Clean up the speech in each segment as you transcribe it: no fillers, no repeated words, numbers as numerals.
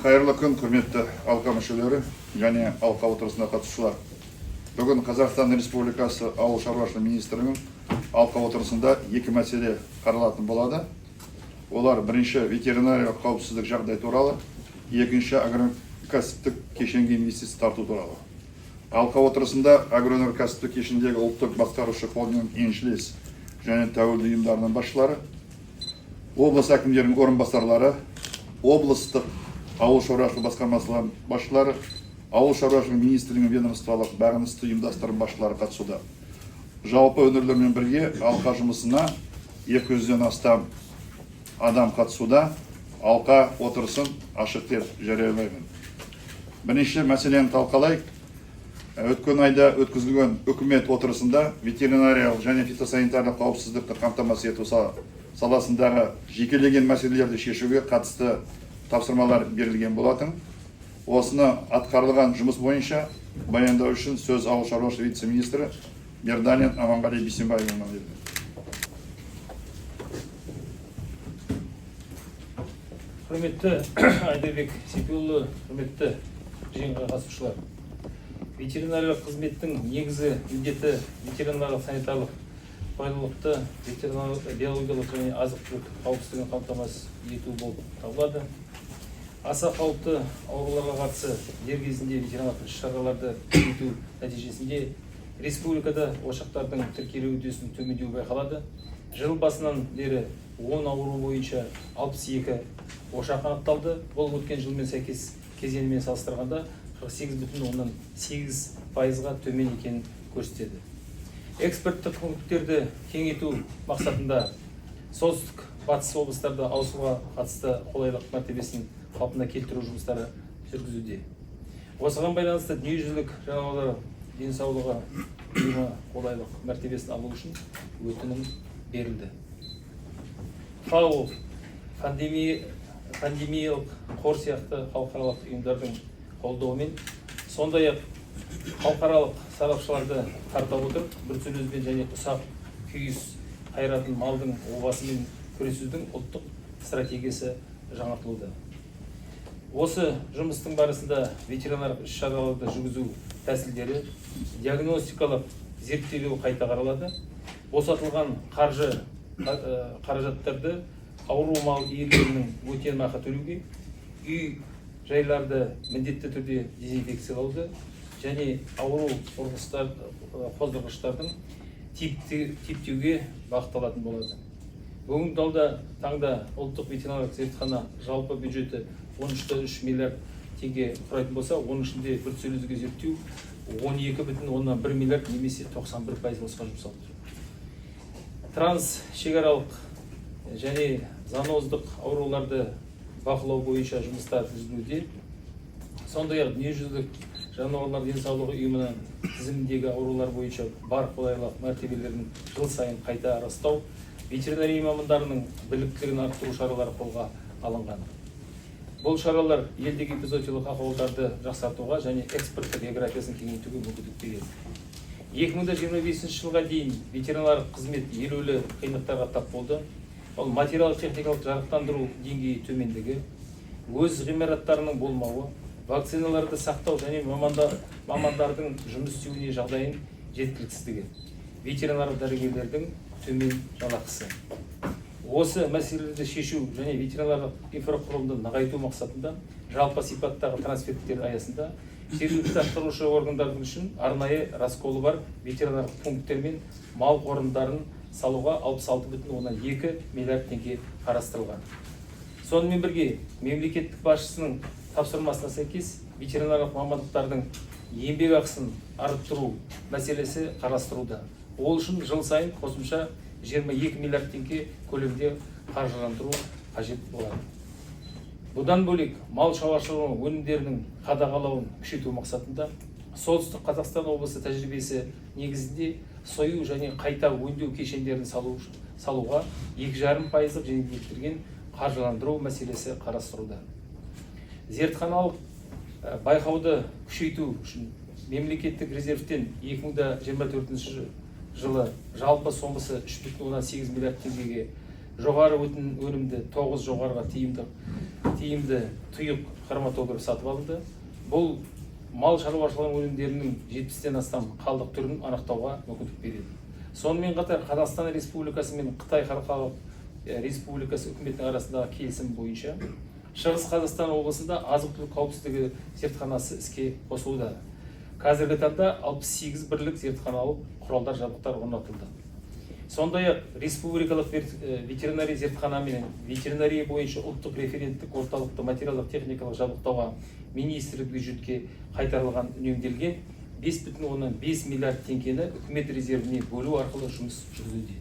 Қайырлы күн, құрметті алқа мүшелері және алқа отырысына қатысушылар. Бүгін Қазақстан Республикасы Ауыл шаруашылығы министрінің алқа отырысында екі мәселе қаралатын болады. Олар бірінші ветеринариялық қауіпсіздік жағдай туралы, екінші агроөнеркәсіптік кешенге инвестиция тарту туралы. Алқа отырысында агроөнеркәсіптік кешендегі ұлттық басқарушы холдинг еншілес және тәуелді ұйымдарының басшылары, облыс әкімдерінің орынбасарлары, облыстық ауыл шаруашылығы басқармасының басшылары, ауыл шаруашылығы министрлігінің ведомстволық бағынысты ұйымдастырым басшылары қатысуда. Жалпы өңірлермен бірге алқа жұмысына 200-ден астам адам қатысуда. Алқа отырысын ашық деп жариялаймын. Бірінші мәселені талқылайық. Өткен айда өткізілген үкімет отырысында ветеринариялық және фитосанитарлық қауіпсіздікті қамтамасыз ету саласындағы жекелеген мәселелерді шешуге қатысты тапсырмалар берілген болатын. Осыны атқарылған жұмыс бойынша баяндау үшін сөз ауыл шаруашылығы вице-министрі Бердалин Аманғали Бейсенбаевына берді. Құрметті Айдарбек Сейфуллы, құрметті жиынға қатысушылар. Ветеринариялық қызметтің негізі міндеті ветеринарлық санитарлық пайдалылықты, ветеринарлық биологиялық және азық-түлік қауіпсіздігін қамтамасыз ету болып табылады. Аса қауіпті ауруларға қатысы дер кезінде ветеринарлық іс-шараларды жүргізу нәтижесінде республикада ошақтардың тіркелу үдесінің төмендеуі байқалады. Жыл басынан бері 10 ауру бойынша 62 ошақ анықталды. Бұл өткен жылмен сәйкес кезеңімен салыстырғанда 48,8%-ға төмен екенін көрсетеді. Экспорттық пункттерді кеңейту мақсатында солтүстік батыс облыстарда ауысуға қатысты қолайлық мәртебесін қалпына келтіру жұмыстары жүргізуде. Осыған байланысты дүниежүзілік жануарлар денсаулығы ұйымы қолайлық мәртебесін алу үшін өтінім берілді. ФАО, пандемиялық қор сияқты халықаралық ұйымдардың қолдауымен, сондай-ақ халықаралық сарапшыларды тарта отырып, бруцеллезбен және ұсақ күйіс қайратын малдың обасымен күресудің ұлттық стратегиясы жаңартылуда. Осы жұмыстың барысында ветеринарлық іс-шараларды жүргізу тәсілдері, диагностикалық зерттелу қайта қаралады. Босатылған қаражаттарды ауру мал иелерінің өтемақы төлеуге, үй жайларды міндетті түрде дезинфекциялауды және ауру қоздырғыштардың типтеуге бағытталатын болады. Бүгінгі таңда ұлттық ветеринарлық зертхана жалпы бюджеті 13,3 миллиард теңге құрайтын болса, оның ішінде бруцеллезге зерттеу 12,1 миллиард немесе 91% осыған жұмсалды. Трансшекаралық және зооноздық ауруларды бақылау бойынша жұмыстар жүргізілуде. Сондай-ақ дүниежүзілік жануарлар денсаулығы ұйымының тізіміндегі аурулар бойынша бар қолайлық мәртебелерін жыл сайын қайта растау, ветеринария мамандарының біліктілігін арттыру шаралары қолға алынған. Бұл шаралар елдегі эпизоотиялық ахуалдарды жақсартуға және экспорттық географиясын кеңейтуге мүмкіндік береді. 2025 жылға дейін ветеринарлық қызмет елеулі қиындықтарға тап болды. Ол материалдық-техникалық жарықтандыру деңгейі төмендігі, өз ғимараттарының болмауы, вакциналарды сақтау және мамандардың жұмыс істеуіне жағдайын жеткіліксіздігі, ветеринарлық дәрігерлердің төмен жалақысы. Осы мәселелерді шешу және ветеринарлық инфрақұрылымды нығайту мақсатында жалпы сипаттағы трансферттер аясында жергілікті атқарушы органдардың үшін арнайы расколы бар ветеринарлық пункттер мен мал қорымдарын салуға 66,2 миллиард теңге қарастырылған. Сонымен бірге мемлекеттік басшысының тапсырмасына сәйкес ветеринарлық мамандықтардың еңбек ақысын арттыру мәселесі қарастыруда. Ол үшін жыл сайын қосымша 22 миллиард теңге көлемде қаржыландыру қажет болады. Бұдан бөлек мал шаруашылығы өнімдерінің қадағалауын күшейту мақсатында солтүстік Қазақстан облысы тәжірибесі негізінде сою және қайта өңдеу кешендерін салуға 2,5% жеңілдетілген қаржыландыру мәселесі қарастыруда. Зертханалық байқауды күшейту үшін мемлекеттік резервтен 2024 жылы жалпы сомасы 3,8 миллиард теңгеге жоғары өнімді 9 жоғарыға тиімді тұйық хроматограф сатып алынды. Бұл мал шаруашылығы өнімдерінің 70-тен астам қалдық түрін анықтауға мүмкіндік береді. Сонымен қатар Қазақстан Республикасы мен Қытай Халықаралық Республикасы үкіметінің арасындағы келісім бойынша Шығыс Қазақстан облысында азық-түлік қауіпсіздігі зертханасы іске қосылуда. Қазіргі таңда 68 бірлік зертханалық құралдар жабдықтар орнатылды. Сондай-ақ республикалық ветеринария зертхана мен ветеринария бойынша ұлттық референттік орталықты материалдық техникалық жабдықтауға министрлік бюджетке қайтарылған үнемделген 5,5 миллиард теңгені үкімет резервіне бөлу арқылы жұмыс жүргізуде.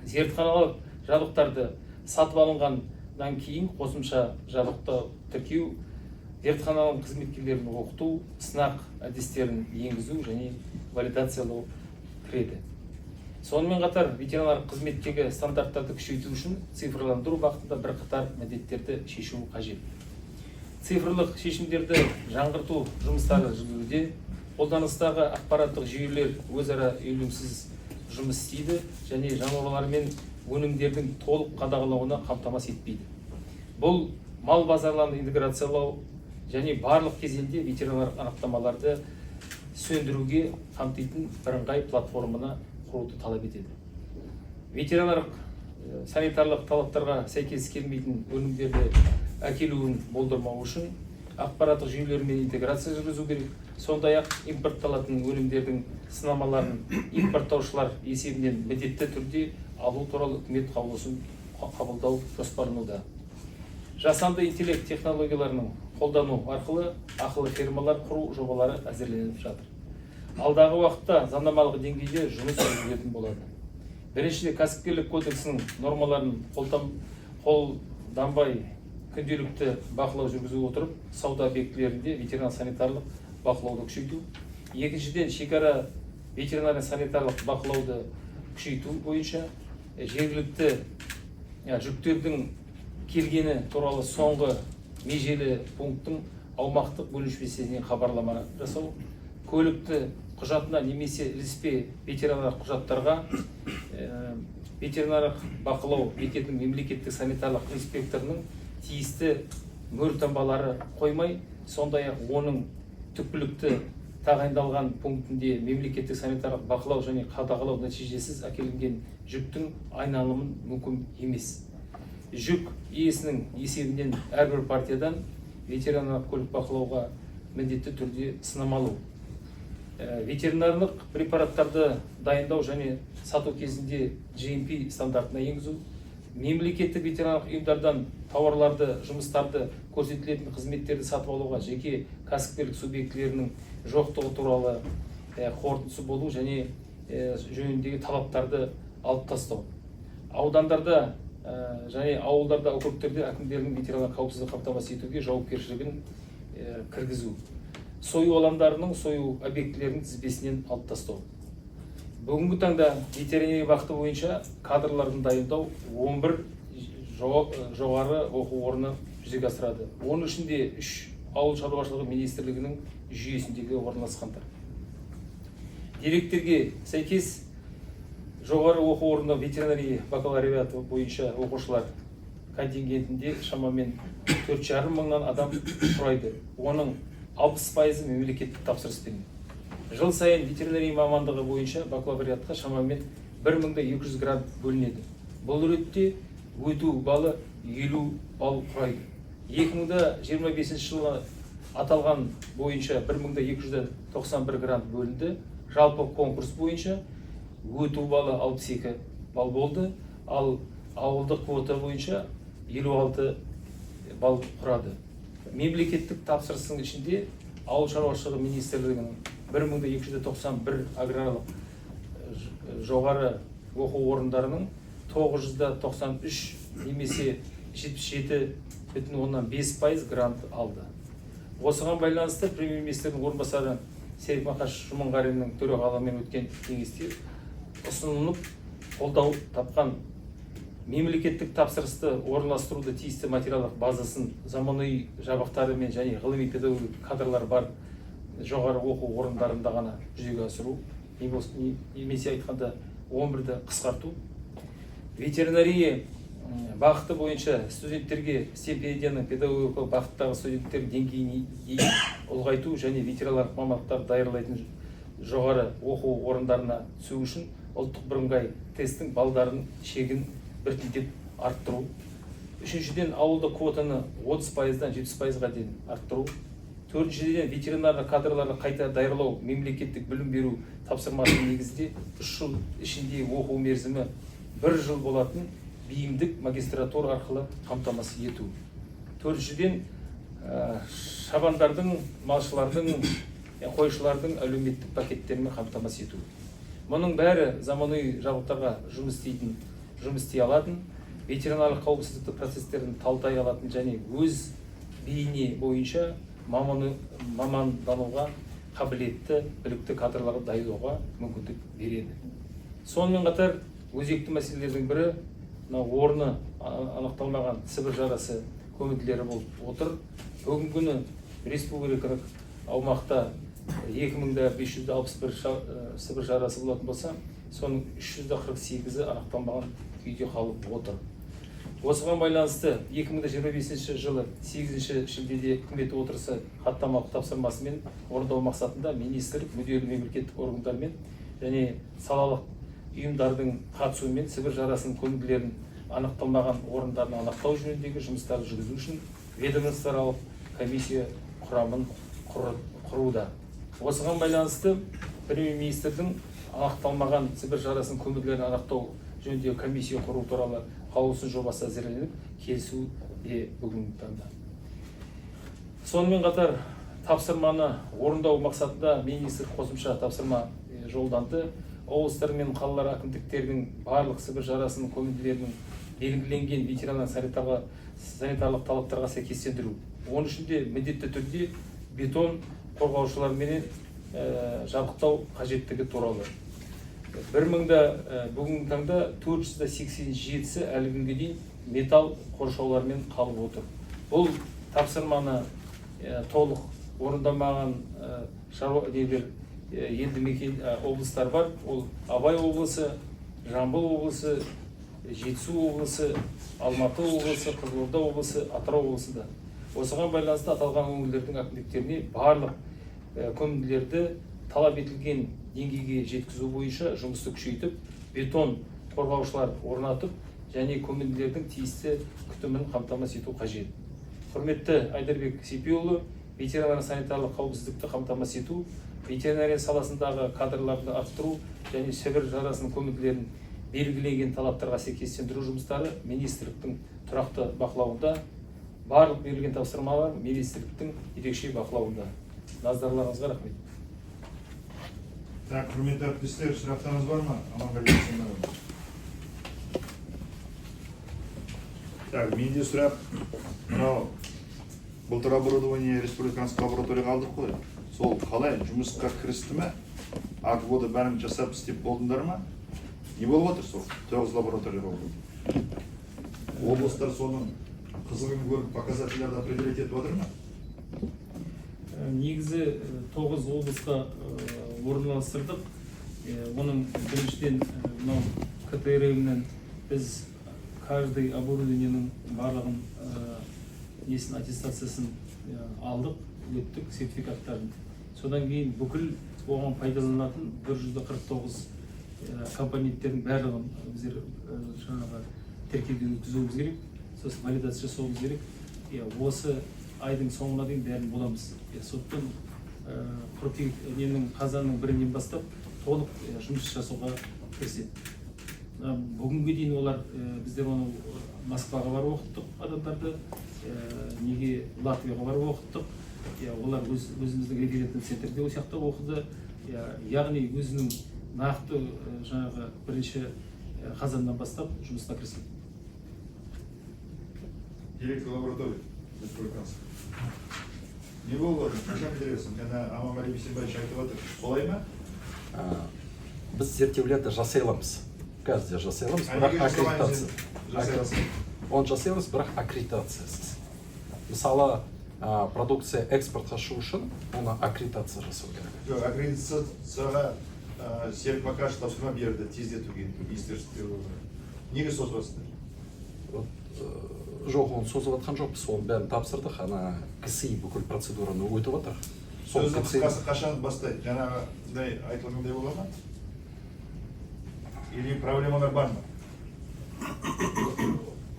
Зертханалық жабдықтарды сатып алынғаннан кейін қосымша жабдықты тіркеу, зертхананың қызметкерлерін оқыту, сынақ әдістерін енгізу және валидациялау кіреді. Сонымен қатар ветеринарлық қызметтегі стандарттарды күшейту үшін цифрландыру бағытында бірқатар міндеттерді шешу қажет. Цифрлық шешімдерді жаңғырту жұмыстары жүргізуде, қолданыстағы ақпараттық жүйелер өзара үйлесімсіз жұмыс істейді және жануарлар мен өнімдердің толық қадағалауына қамтамасыз етпейді. Бұл мал базарларын интеграциялау және барлық кезеңде ветеринарлық анықтамаларды сөндіруге қамтитын бірыңғай платформаны құруды талап етеді. Ветеринарлық санитарлық талаптарға сәйкес келмейтін өнімдерді әкелуін болдырмау үшін ақпараттық жүйелермен интеграция жүргізу керек. Сондай-ақ импортталатын өнімдердің сынамаларын импорттаушылар есебінен міндетті түрде алу туралы үкімет қаулысын қабылдау жоспарлануда. Жасанды интеллект технологияларының қолдану арқылы ақылы фермалар құру жобалары әзірленіп жатыр. Алдағы уақытта заңнамалық деңгейде жұмыс жүргізілетін болады. Біріншіден, кәсіпкерлік кодексінің нормаларын қолданбай күнделікті бақылау жүргізу отырып, сауда объектілерінде ветеринар-санитарлық бақылауды күшейту. Екіншіден, шекара ветеринар-санитарлық бақылауды күшейту бойынша жергілікті жүктердің келгені туралы соңғы межелі пункттың аумақтық бөлінішпесіне хабарлама жасау, көлікті құжатына немесе іліспе ветеринарлық құжаттарға ветеринарлық бақылау бекетінің мемлекеттік санитарлық инспекторының тиісті мөр-таңбалары қоймай, сондай-ақ оның түпкілікті тағайындалған пунктінде мемлекеттік санитарлық бақылау және қадағалау нәтижесіз әкелінген жүктің айналымын мүмкін емес. Жүк иесінің есебінен әрбір партиядан ветеринарлық көлік бақылауға міндетті түрде сынамалау. Ветеринарлық препараттарды дайындау және сату кезінде GMP стандартына енгізу, мемлекеттік ветеринарлық ұйымдардан тауарларды, жұмыстарды, көрсетілетін қызметтерді сатып алуға жеке кәсіпкерлік субъектілерінің жоқтығы туралы қорытындысы болу және жөніндегі талаптарды алып тастау. Аудандарда және ауылдарда, округтерде әкімдердің ветеринарлық қауіпсіздігін қамтамасыз етуге жауапкершілігін кіргізу. Сою алаңдарының, сою объектілерінің тізбесінен алып тастау. Бүгінгі таңда ветеринария бағыты бойынша кадрлардың дайындау 11 жоғары оқу орны жүзеге асырады. Оның ішінде 3 ауыл шаруашылығы министрлігінің жүйесіндегі орналасқандар. Деректерге сәйкес жоғары оқу орны ветеринария бакалавриаты бойынша оқушылар контингентінде шамамен 4,5 мыңнан адам құрайды. Оның 60% мемлекеттік тапсырыспен. Жыл сайын ветеринария мамандығы бойынша бакалавриатқа шамамен 1200 грант бөлінеді. Бұл ретте өту балы 50 балл құрайды. 2025 жылға аталған бойынша 1291 грант бөлінді. Жалпы конкурс бойынша өту балы 62 балл болды, ал ауылдық квота бойынша 56 балл құрады. Мемлекеттік тапсырыстың ішінде ауыл шаруашылығы министрлігінің 1291 аграрлық жоғары оқу орындарының 993 немесе 77,5% грант алды. Осыған байланысты премьер-министрдің орынбасары Серік Мақаш Жұманғариннің төрағалығымен өткен кеңесте ұсынылып қолдау тапқан мемлекеттік тапсырысты орналастыруды тиісті материалдық базасын заманауи жабдықтарымен және ғылыми педагогик кадрлар бар жоғары оқу орындарында ғана жүзеге асыру, немесе айтқанда 11-ді қысқарту. ветеринария бағыты бойынша студенттерге стипендияны педагогикалық бағыттағы студенттер деңгейін ұлғайту және ветеринарлық мамандықтар даярлайтын жоғары оқу орындарына түсу үшін ұлттық бірыңғай тесттің балдарын шегін біртіндеп арттыру. Үшіншіден, ауылдық квотаны 30%-дан 70%-ға дейін арттыру. Төртіншіден, ветеринарлық кадрларды қайта даярлау мемлекеттік білім беру тапсырмасының негізінде 3 жыл ішінде оқу мерзімі 1 жыл болатын бейімдік магистратура арқылы қамтамасыз ету. Төртіншіден, шабандардың, малшылардың, қойшылардың әлеуметтік пакеттерімен қамтамасыз ету. Мұның бәрі заманауи жабдықтарға жұмыс істей алатын, ветеринарлық қауіпсіздік процестерін талдай алатын және өз бейне бойынша мамандануға қабілетті, білікті кадрларды дайындауға мүмкіндік береді. Сонымен қатар өзекті мәселелердің бірі орны анықталмаған сібір жарасы көмінділері болып отыр. Бүгінгі күні республикалық аумақта 2561 сібір жарасы болатын болса, соның 348-і анықталмаған күйде қалып отыр. Осыған байланысты 2025 жылы 8 шілдеде үкімет отырысы хаттамалық тапсырмасымен орындау мақсатында министрлік, мүдделі мемлекеттік органдармен және салалық ұйымдардың қатысуымен сібір жарасының көмінділерін анықталмаған орындарын анықтау жөніндегі жұмыстарды жүргізу үшін ведомствоаралық комиссия құрамын құруда. Осыған байланысты премьер-министрдің анықталмаған сібір жарасының көмінділерін анықтау жөніндегі комиссия құру туралы қаулысының жобасы әзірленіп, келісу де бүгінгі таңда. Сонымен қатар тапсырманы орындау мақсатында министр қосымша тапсырма жолданды. Облыстар мен қалалар әкімдіктерінің барлық сібір жарасының көмінділерінің белгіленген ветеринарлық-санитарлық талаптарға сәйкестендіру. Оның ішінде міндетті түрде бетон қорғаушылармен жабдықтау қажеттігі туралы. Бүгінгі таңда 487-сі әлі күнге дейін металл қоршаулармен қалып отыр. Бұл тапсырманы толық орындамаған елді мекен облыстар бар. Ол Абай облысы, Жамбыл облысы, Жетісу облысы, Алматы облысы, Қызылорда облысы, Атырау облысы да. Осыған байланысты аталған өңірлердің әкімдіктеріне барлық көмінділерді талап етілген деңгейге жеткізу бойынша жұмысты күшейтіп, бетон қорғаушылар орнатып, және көмінділердің тиісті күтімін қамтамасыз ету қажет. Құрметті Айдарбек Сепиұлы, ветеринарлық санитарлық қауіпсіздікті қамтамасыз ету, ветеринария саласындағы кадрларды арттыру және сібір жарасының көмінділерін белгіленген талаптарға сәйкестендіру жұмыстары министрліктің тұрақты бақылауында. Барлық берілген тапсырмалар министрліктің ерекше бақылауында. Назарларыңызға рахмет. Так, құрметті әріптестер, сұрақтарыңыз бар ма? Аманғали Есенбайұлы. Так, менде сұрақ, мынау былтыр оборудование республиканский лабораторияға алдық қой. Сол қалай жұмысқа кірісті ме? АКВО-да бәрін жасап істеп болдыңдар ма? Не болып отыр сол? 9 лаборатория болды. Облыстар соның қызығын көріп показательдерді определять етіп отыр ма? Негізі 9 облысқа орналастырдық. Оның біріншіден КТРМ-нен біз каждый оборудованиенің барлығын аттестациясын алдық, өттік сертификаттарын. Содан кейін бүкіл оған пайдаланатын 149 компоненттердің барлығын біздер тіркеуден өткізуіміз керек. Сосын валидация жасауымыз керек. Осы айдың соңына дейін бәрін боламыз. Соттан қазанның 1-нен бастап толық жұмыс жасауға кіріседі. Бүгінге дейін олар біздер оны Москваға барып оқыттық адамдарды, неге Латвияға барып оқыттық. Олар өзіміздің референттік центрде осы жақта оқыды. Яғни өзінің нақты бірінші қазаннан бастап жұмысына кіріседі. Директор лаборатории республиканский. Не болды, қашан бересің? Аманғали Есенбайевич айтып отыр. Солай ма? Біз зерттеулерді жасай аламыз. Қазір жасай аламыз, бірақ аккредитация. Он жасай аламыз, бірақ аккредитациясыз. Мысалы, продукция экспортқа шығу үшін оны аккредитация жасау керек. Аккредитацияға серік Бакаш тапсырма берді тездетуге министрлікте. Неге созып жатсыздар? Жоқ, оны созып жатқан жоқпыз, оның бәрін тапсырдық, ана КСИ бүкіл процедураны өтіп жатыр. Сөздің қысқасы қашан бастайды? Жаңағыдай айтылғандай бола ма? Или проблемалар бар ма?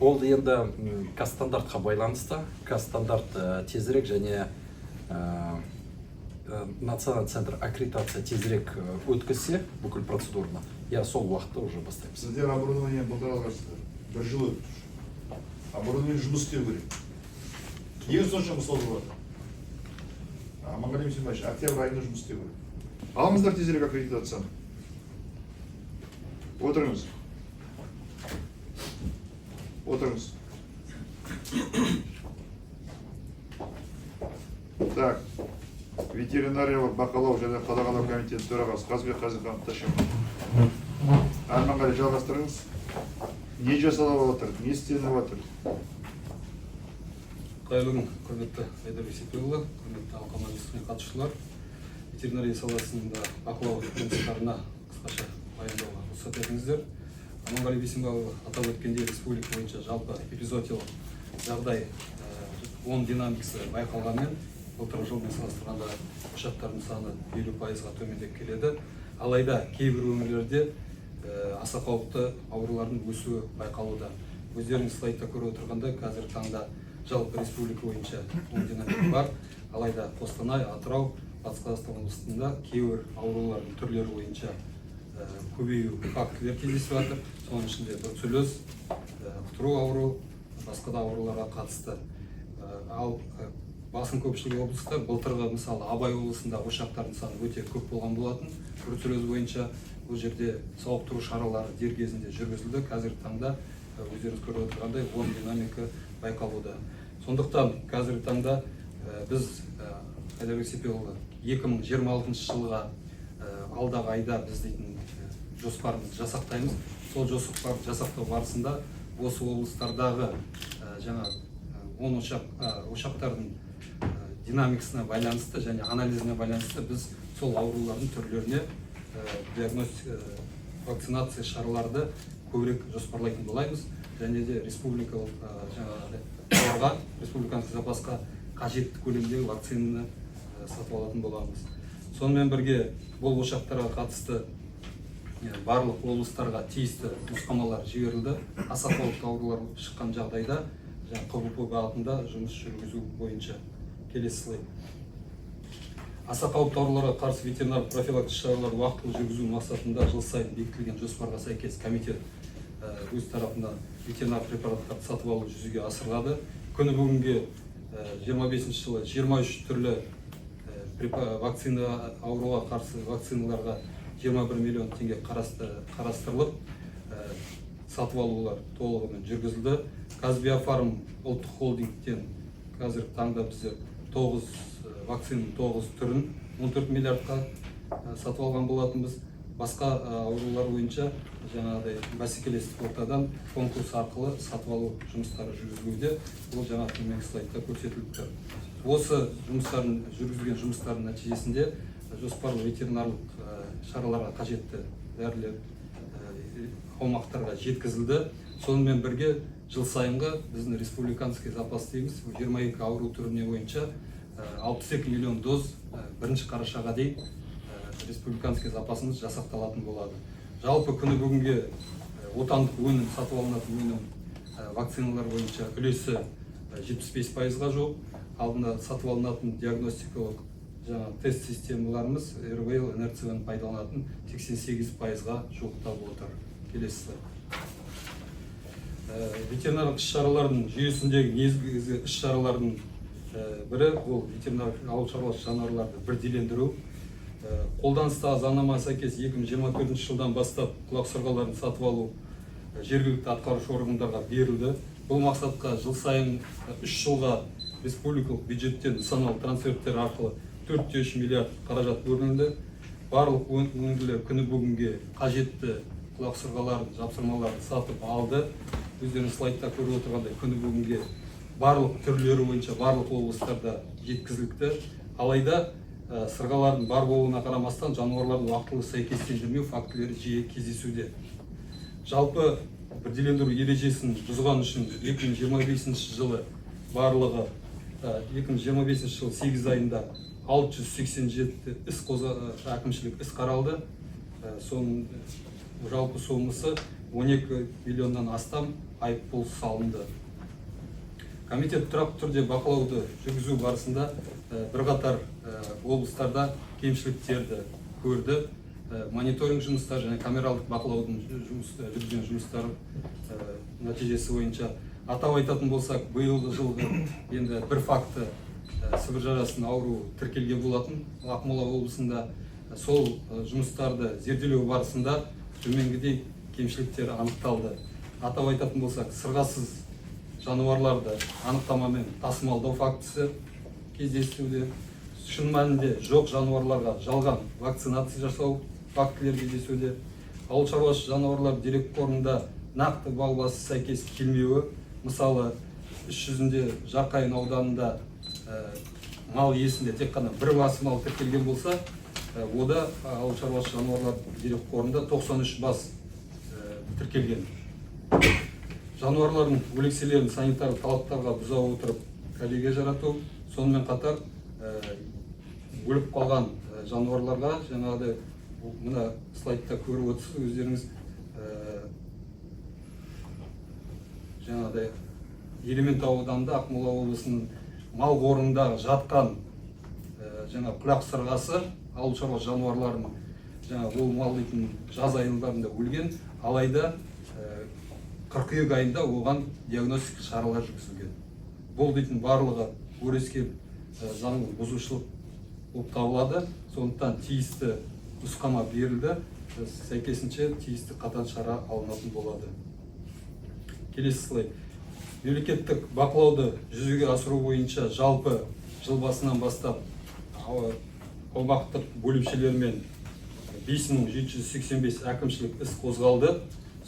Ол енді казстандартқа байланысты. Казстандарт тезірек және национальный центр аккредитация тезірек өткізсе бүкіл процедураны, я сол уақытта уже бастаймыз. Сіздер оборудование былтыр алғансыздар. Бір жыл өтті. Оборудование жұмыс істеу керек. Неге соншама созып жатыр? Аманғали Мусимбаевич, октябрь айында жұмыс істеу керек. Алыңыздар тезірек аккредитацияны. Отырыңыз. Отырыңыз. Так, ветеринариялық бақылау және қадағалау комитеті төрағасы Қазбек Қазиханов Ташев. Аманғали, жалғастырыңыз. Не жасалып жатыр? Не істеліп жатыр? Қайырлы күн, құрметті Айдарбек Сейтбекұлы, құрметті алқа мәжілісіне қатысушылар. Ветеринария саласында бақылау жұмыстарына қысқаша баяндауға рұқсат етіңіздер. Аманғали Бейсенбайұлы атап өткендей, республика бойынша жалпы эпизоотиялық жағдай оң динамикасы байқалғанмен, былтырғы жылмен салыстырғанда ошақтардың саны 50%-ға төмендеп келеді. Алайда кейбір өңірлерде аса қауіпті аурулардың өсуі байқалуда. Өздеріңіз слайдта көріп отырғандай, қазіргі таңда жалпы республика бойынша оң динамика бар. Алайда Қостанай, Атырау, Батыс Қазақстан облысында кейбір аурулардың түрлері бойынша көбею фактілер кездесіп жатыр. Соның ішінде бруцеллез, құтыру ауру, басқа да ауруларға қатысты. Ал басым көпшілігі облыстар былтырғы мысалы Абай облысында ошақтардың саны өте көп болған болатын. Бруцеллез бойынша бұл жерде сауықтыру шаралары дер кезінде жүргізілді. Қазіргі таңда өздеріңіз көріп отырғандай оң динамика байқалуда. Сондықтан қазіргі таңда біз Айдарбек Сейтбекұлы 2026 жылға алдағы айда біз дейтін жоспарымызды жасақтаймыз. Сол жоспарды жасақтау барысында осы облыстардағы жаңа 10 ошақтардың динамикасына байланысты және анализіне байланысты біз сол аурулардың түрлеріне вакцинация шараларды көбірек жоспарлайтын болаймыз. Және де республикалық республикалық запасқа қажетті көлемдегі вакцинаны сатып алатын боламыз. Сонымен бірге бұл ошақтарға қатысты барлық облыстарға тиісті нұсқамалар жіберілді. Аса қауіпті аурулар шыққан жағдайда КБП бағытында жұмыс жүргізу бойынша келесі слайд. Аса қауіпті ауруларға қарсы ветеринарлық профилактика шаралар уақытылы жүргізу мақсатында жыл сайын бекітілген жоспарға сәйкес комитет өз тарапынан ветеринар препараттарды сатып алу жүзеге асырылады. Күні бүгінге 25 жылы 23 түрлі вакцина ауруға қарсы вакциналарға 21 миллион теңге қарастырылып, сатып алулар толығымен жүргізілді. Казбиофарм ұлттық холдингтен қазіргі таңда біздер 9 вакцинаның 9 түрін 14 миллиардқа сатып алған болатынбыз. Басқа аурулар бойынша жаңағыдай бәсекелестік ортадан конкурс арқылы сатып алу жұмыстары жүргізілуде. Бұл жаңа төменгі слайдта көрсетіліп тұр. Осы жұмыстардың жүргізілген жұмыстардың нәтижесінде жоспарлы ветеринарлық шараларға қажетті дәрілер аумақтарға жеткізілді. Сонымен бірге жыл сайынғы біздің республиканский запас дейміз 22 ауру түріне бойынша 62 миллион доз бірінші қарашаға дейін республиканский запасымыз жасақталатын болады. Жалпы күні бүгінге отандық өнім сатып алынатын өнім вакциналар бойынша үлесі 75%-ға жуық. Алдында сатып алынатын диагностикалық тест системаларымыз РВЛ инерцияны пайдаланатын 88%-ға жуықтап отыр. Келесі. Ветеринарлық іс-шаралардың жүйесіндегі негізгі іс-шаралардың бірі бұл ветеринарлық ауыл шаруашылық жануарларды бірдейлендіру. Қолданыстағы заңнамаға сәйкес 2024 жылдан бастап құлақ сырғаларын сатып алу жергілікті атқарушы органдарға берілді. Бұл мақсатқа жыл сайын 3 жылға республикалық бюджеттен нысаналы трансферттер арқылы 4,3 миллиард қаражат бөлінді. Барлық өңірлер күні бүгінге қажетті құлақ сырғаларын, жапсырмаларын сатып алды. Өздеріңіз слайдта көріп отырғандай күні бүгінге барлық түрлері бойынша барлық облыстарда жеткізілді. Алайда сырғалардың бар болуына қарамастан жануарларды уақытылы сәйкестендірмеу фактілері жиі кездесуде. Жалпы бірдейлендіру ережесін бұзған үшін 2025 жылы барлығы 2025 жыл 8 айында 687 әкімшілік іс қаралды. Соның жалпы сомасы 12 миллионнан астам айыппұл салынды. Комитет тұрақты түрде бақылауды жүргізу барысында бірқатар облыстарда кемшіліктерді көрді. Мониторинг жұмыстары және камералдық бақылаудың жүргізген жұмыстары нәтижесі бойынша атап айтатын болсақ, биылғы жылғы енді бір факті сібір жарасын ауру тіркелген болатын Ақмола облысында. Сол жұмыстарды зерделеу барысында төменгідей кемшіліктері анықталды. Атап айтатын болсақ, сырғасыз жануарларды анықтамамен тасымалдау фактісі кездесуде, шын мәнінде жоқ жануарларға жалған вакцинация жасау фактілері кездесуде, ауыл шаруашылық жануарлар дерекқорында нақты бал басы сәйкес келмеуі, мысалы іс жүзінде Жарқайың ауданында мал иесінде тек қана бір бас мал тіркелген болса, ода ауыл шаруашылық жануарлар дерекқорында 93 бас тіркелген. Жануарлардың өлекселерін санитарлық талаптарға бұза отырып кәдеге жарату, сонымен қатар өліп қалған жануарларға жаңағыдай мына слайдта көріп отырсыз өздеріңіз, жаңағыдай Ерейментау ауданында Ақмола облысының мал қорында жатқан жаңа құлақ сырғасы ауыл шаруашылық жануарларының жаңа ол мал дейтін жаз айылдарында өлген, алайда қыркүйек айында оған диагностика шаралар жүргізілген. Бұл дейтін барлығы өрескел заң бұзушылық болып табылады. Сондықтан тиісті нұсқама берілді, сәйкесінше тиісті қатаң шара алынатын болады. Келесі слайд. Мемлекеттік бақылауды жүзеге асыру бойынша жалпы жыл басынан бастап аумақтық бөлімшелермен 5785 әкімшілік іс қозғалды.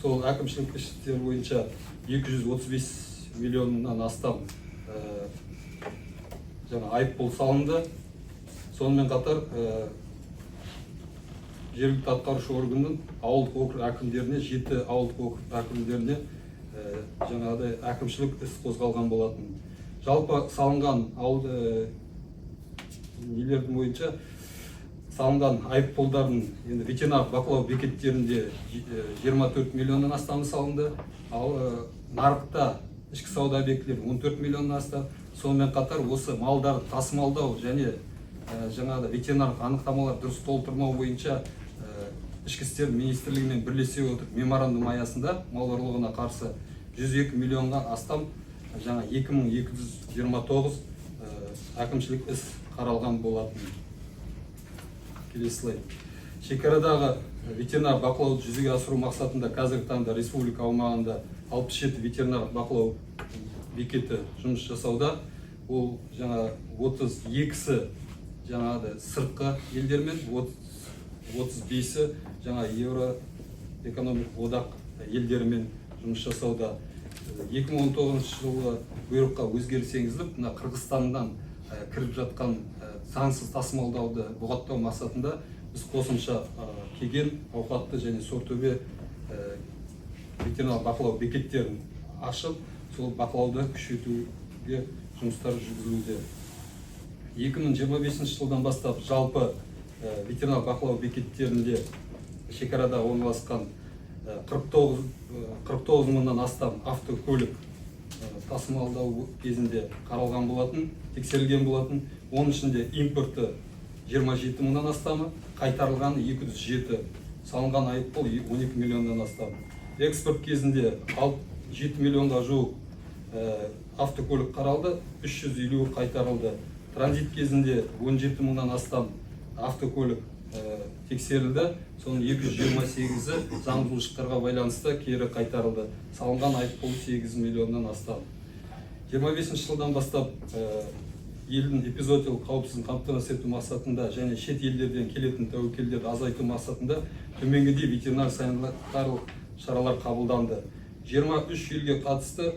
Сол әкімшілік істер бойынша 235 миллионнан астам айыппұл салынды. Сонымен қатар жергілікті атқарушы органның ауылдық округ әкімдеріне, 7 ауылдық округ әкімдеріне жаңағыдай әкімшілік іс қозғалған болатын. Жалпы салынған нелердің бойынша салынған айыппұлдардың енді ветеринарлық бақылау бекеттерінде 24 миллионнан астамы салынды. Ал нарықта ішкі сауда объектілері 14 миллионнан астам. Сонымен қатар осы малдарды тасымалдау және жаңағыда ветеринарлық анықтамалар дұрыс толтырмау бойынша ішкі істер министрлігімен бірлесе отырып меморандум аясында мал ұрлығына қарсы 102 миллионға астам жаңа 2229 әкімшілік іс қаралған болатын. Келесі слайд. Шекарадағы ветеринар бақылауды жүзеге асыру мақсатында қазіргі таңда республика аумағында 67 ветеринар бақылау бекеті жұмыс жасауда. Ол жаңа 32-сі жаңағыдай сыртқы елдермен, 35-і жаңа Еуроэкономик одақ елдерімен жұмыс жасауда. 2019 жылғы бұйрыққа өзгеріс енгізіліп, мына Қырғызстаннан кіріп жатқан заңсыз тасымалдауды бұғаттау мақсатында біз қосымша кеген, ауқатты және сортөбе ветеринарлық бақылау бекеттерін ашып, сол бақылауды күшейтуге жұмыстар жүргізілуде. 2025 жылдан бастап жалпы ветеринарлық бақылау бекеттерінде шекарада орналасқан 49 мыңнан астам автокөлік тасымалдау кезінде қаралған болатын, тексерілген болатын. Оның ішінде импорты 27 мыңнан астамы, қайтарылған 207, салынған айыппұл 12 миллионнан астам. Экспорт кезінде 7 миллионға жуық автокөлік қаралды, 350 қайтарылды. Транзит кезінде 17 мыңнан астам автокөлік тексерілді, соның 228-і заң бұзушылықтарға байланысты кері қайтарылды. Салынған айыппұл 8 миллионнан астам. 25 жылдан бастап елдің эпизоотиялық қауіпсіздігін қамтамасыз ету мақсатында және шет елдерден келетін тәуекелдерді азайту мақсатында төменгідей ветеринар санитарлық шаралар қабылданды. 23 елге қатысты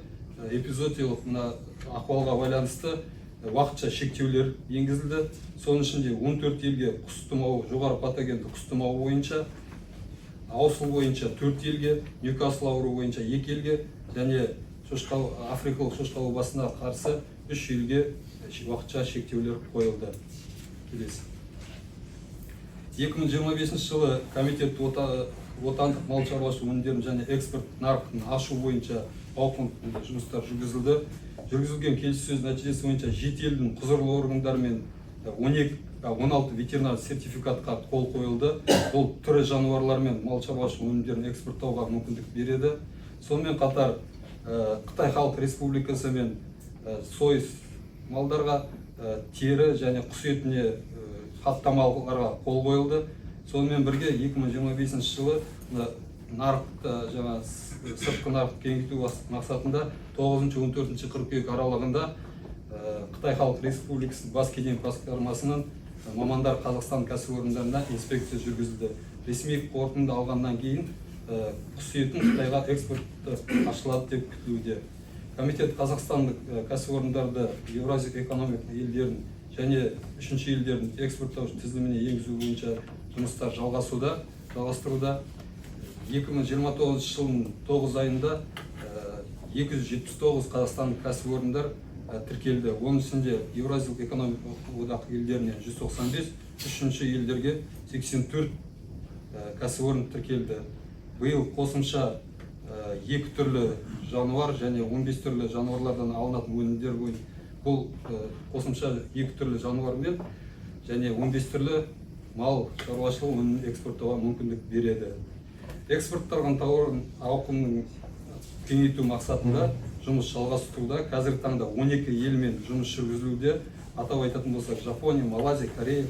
эпизоотиялық ахуалға байланысты уақытша шектеулер енгізілді. Соның ішінде 14 елге құс тұмауы, жоғары патогенді құс тұмауы бойынша аусыл бойынша 4 елге, Ньюкасл ауруы бойынша 2 елге және африкалық шошқа обасына қарсы 3 елге уақытша шектеулер қойылды. Келесі. 2025 жылы комитет отандық мал шаруашылығы өнімдерін және экспорт нарығын ашу бойынша ауқымды жұмыстар жүргізілді. Жүргізілген келіссөз нәтижесі бойынша 7 елдің құзырлы органдарымен 16 ветеринар сертификатқа қол қойылды. Бұл түрі жануарлар мен мал шаруашылығы өнімдерін экспорттауға мүмкіндік береді. Сонымен қатар Қытай Халық Республикасы мен сойыс малдарға тері және құс етіне хаттамаларға қол қойылды. Сонымен бірге 2025 жылы нарықта сыртқы нарықты кеңейту мақсатында 9-14 қыркүйек аралығында Қытай Халық Республикасы бас кеден басқармасының мамандар Қазақстан кәсіпорындарына инспекция жүргізілді. Ресми қорытынды алғаннан кейін құс етін Қытайға экспорты ашылады деп күтілуде. Комитет қазақстандық кәсіпорындарды Еуразия экономика елдерін және үшінші елдердің экспорттаушы тізіліміне енгізу бойынша жұмыстар жалғастыруда. 2029 жылының 9 айында 279 қазақстандық кәсіпорындар тіркелді. Оның ішінде Еуразиялық экономикалық одақ елдеріне 195, үшінші елдерге 84 кәсіпорын тіркелді. Биыл қосымша 2 түрлі жануар және 15 түрлі жануарлардан алынатын өнімдер бойынша бұл қосымша 2 түрлі жануар мен және 15 түрлі мал шаруашылығы өнімін экспорттауға мүмкіндік береді. Экспортталған тауар ауқымын кеңейту мақсатында жұмыс жалғастыруда. Қазіргі таңда 12 елмен жұмыс жүргізілуде. Атап айтатын болсақ, Жапония, Малайзия, Корея,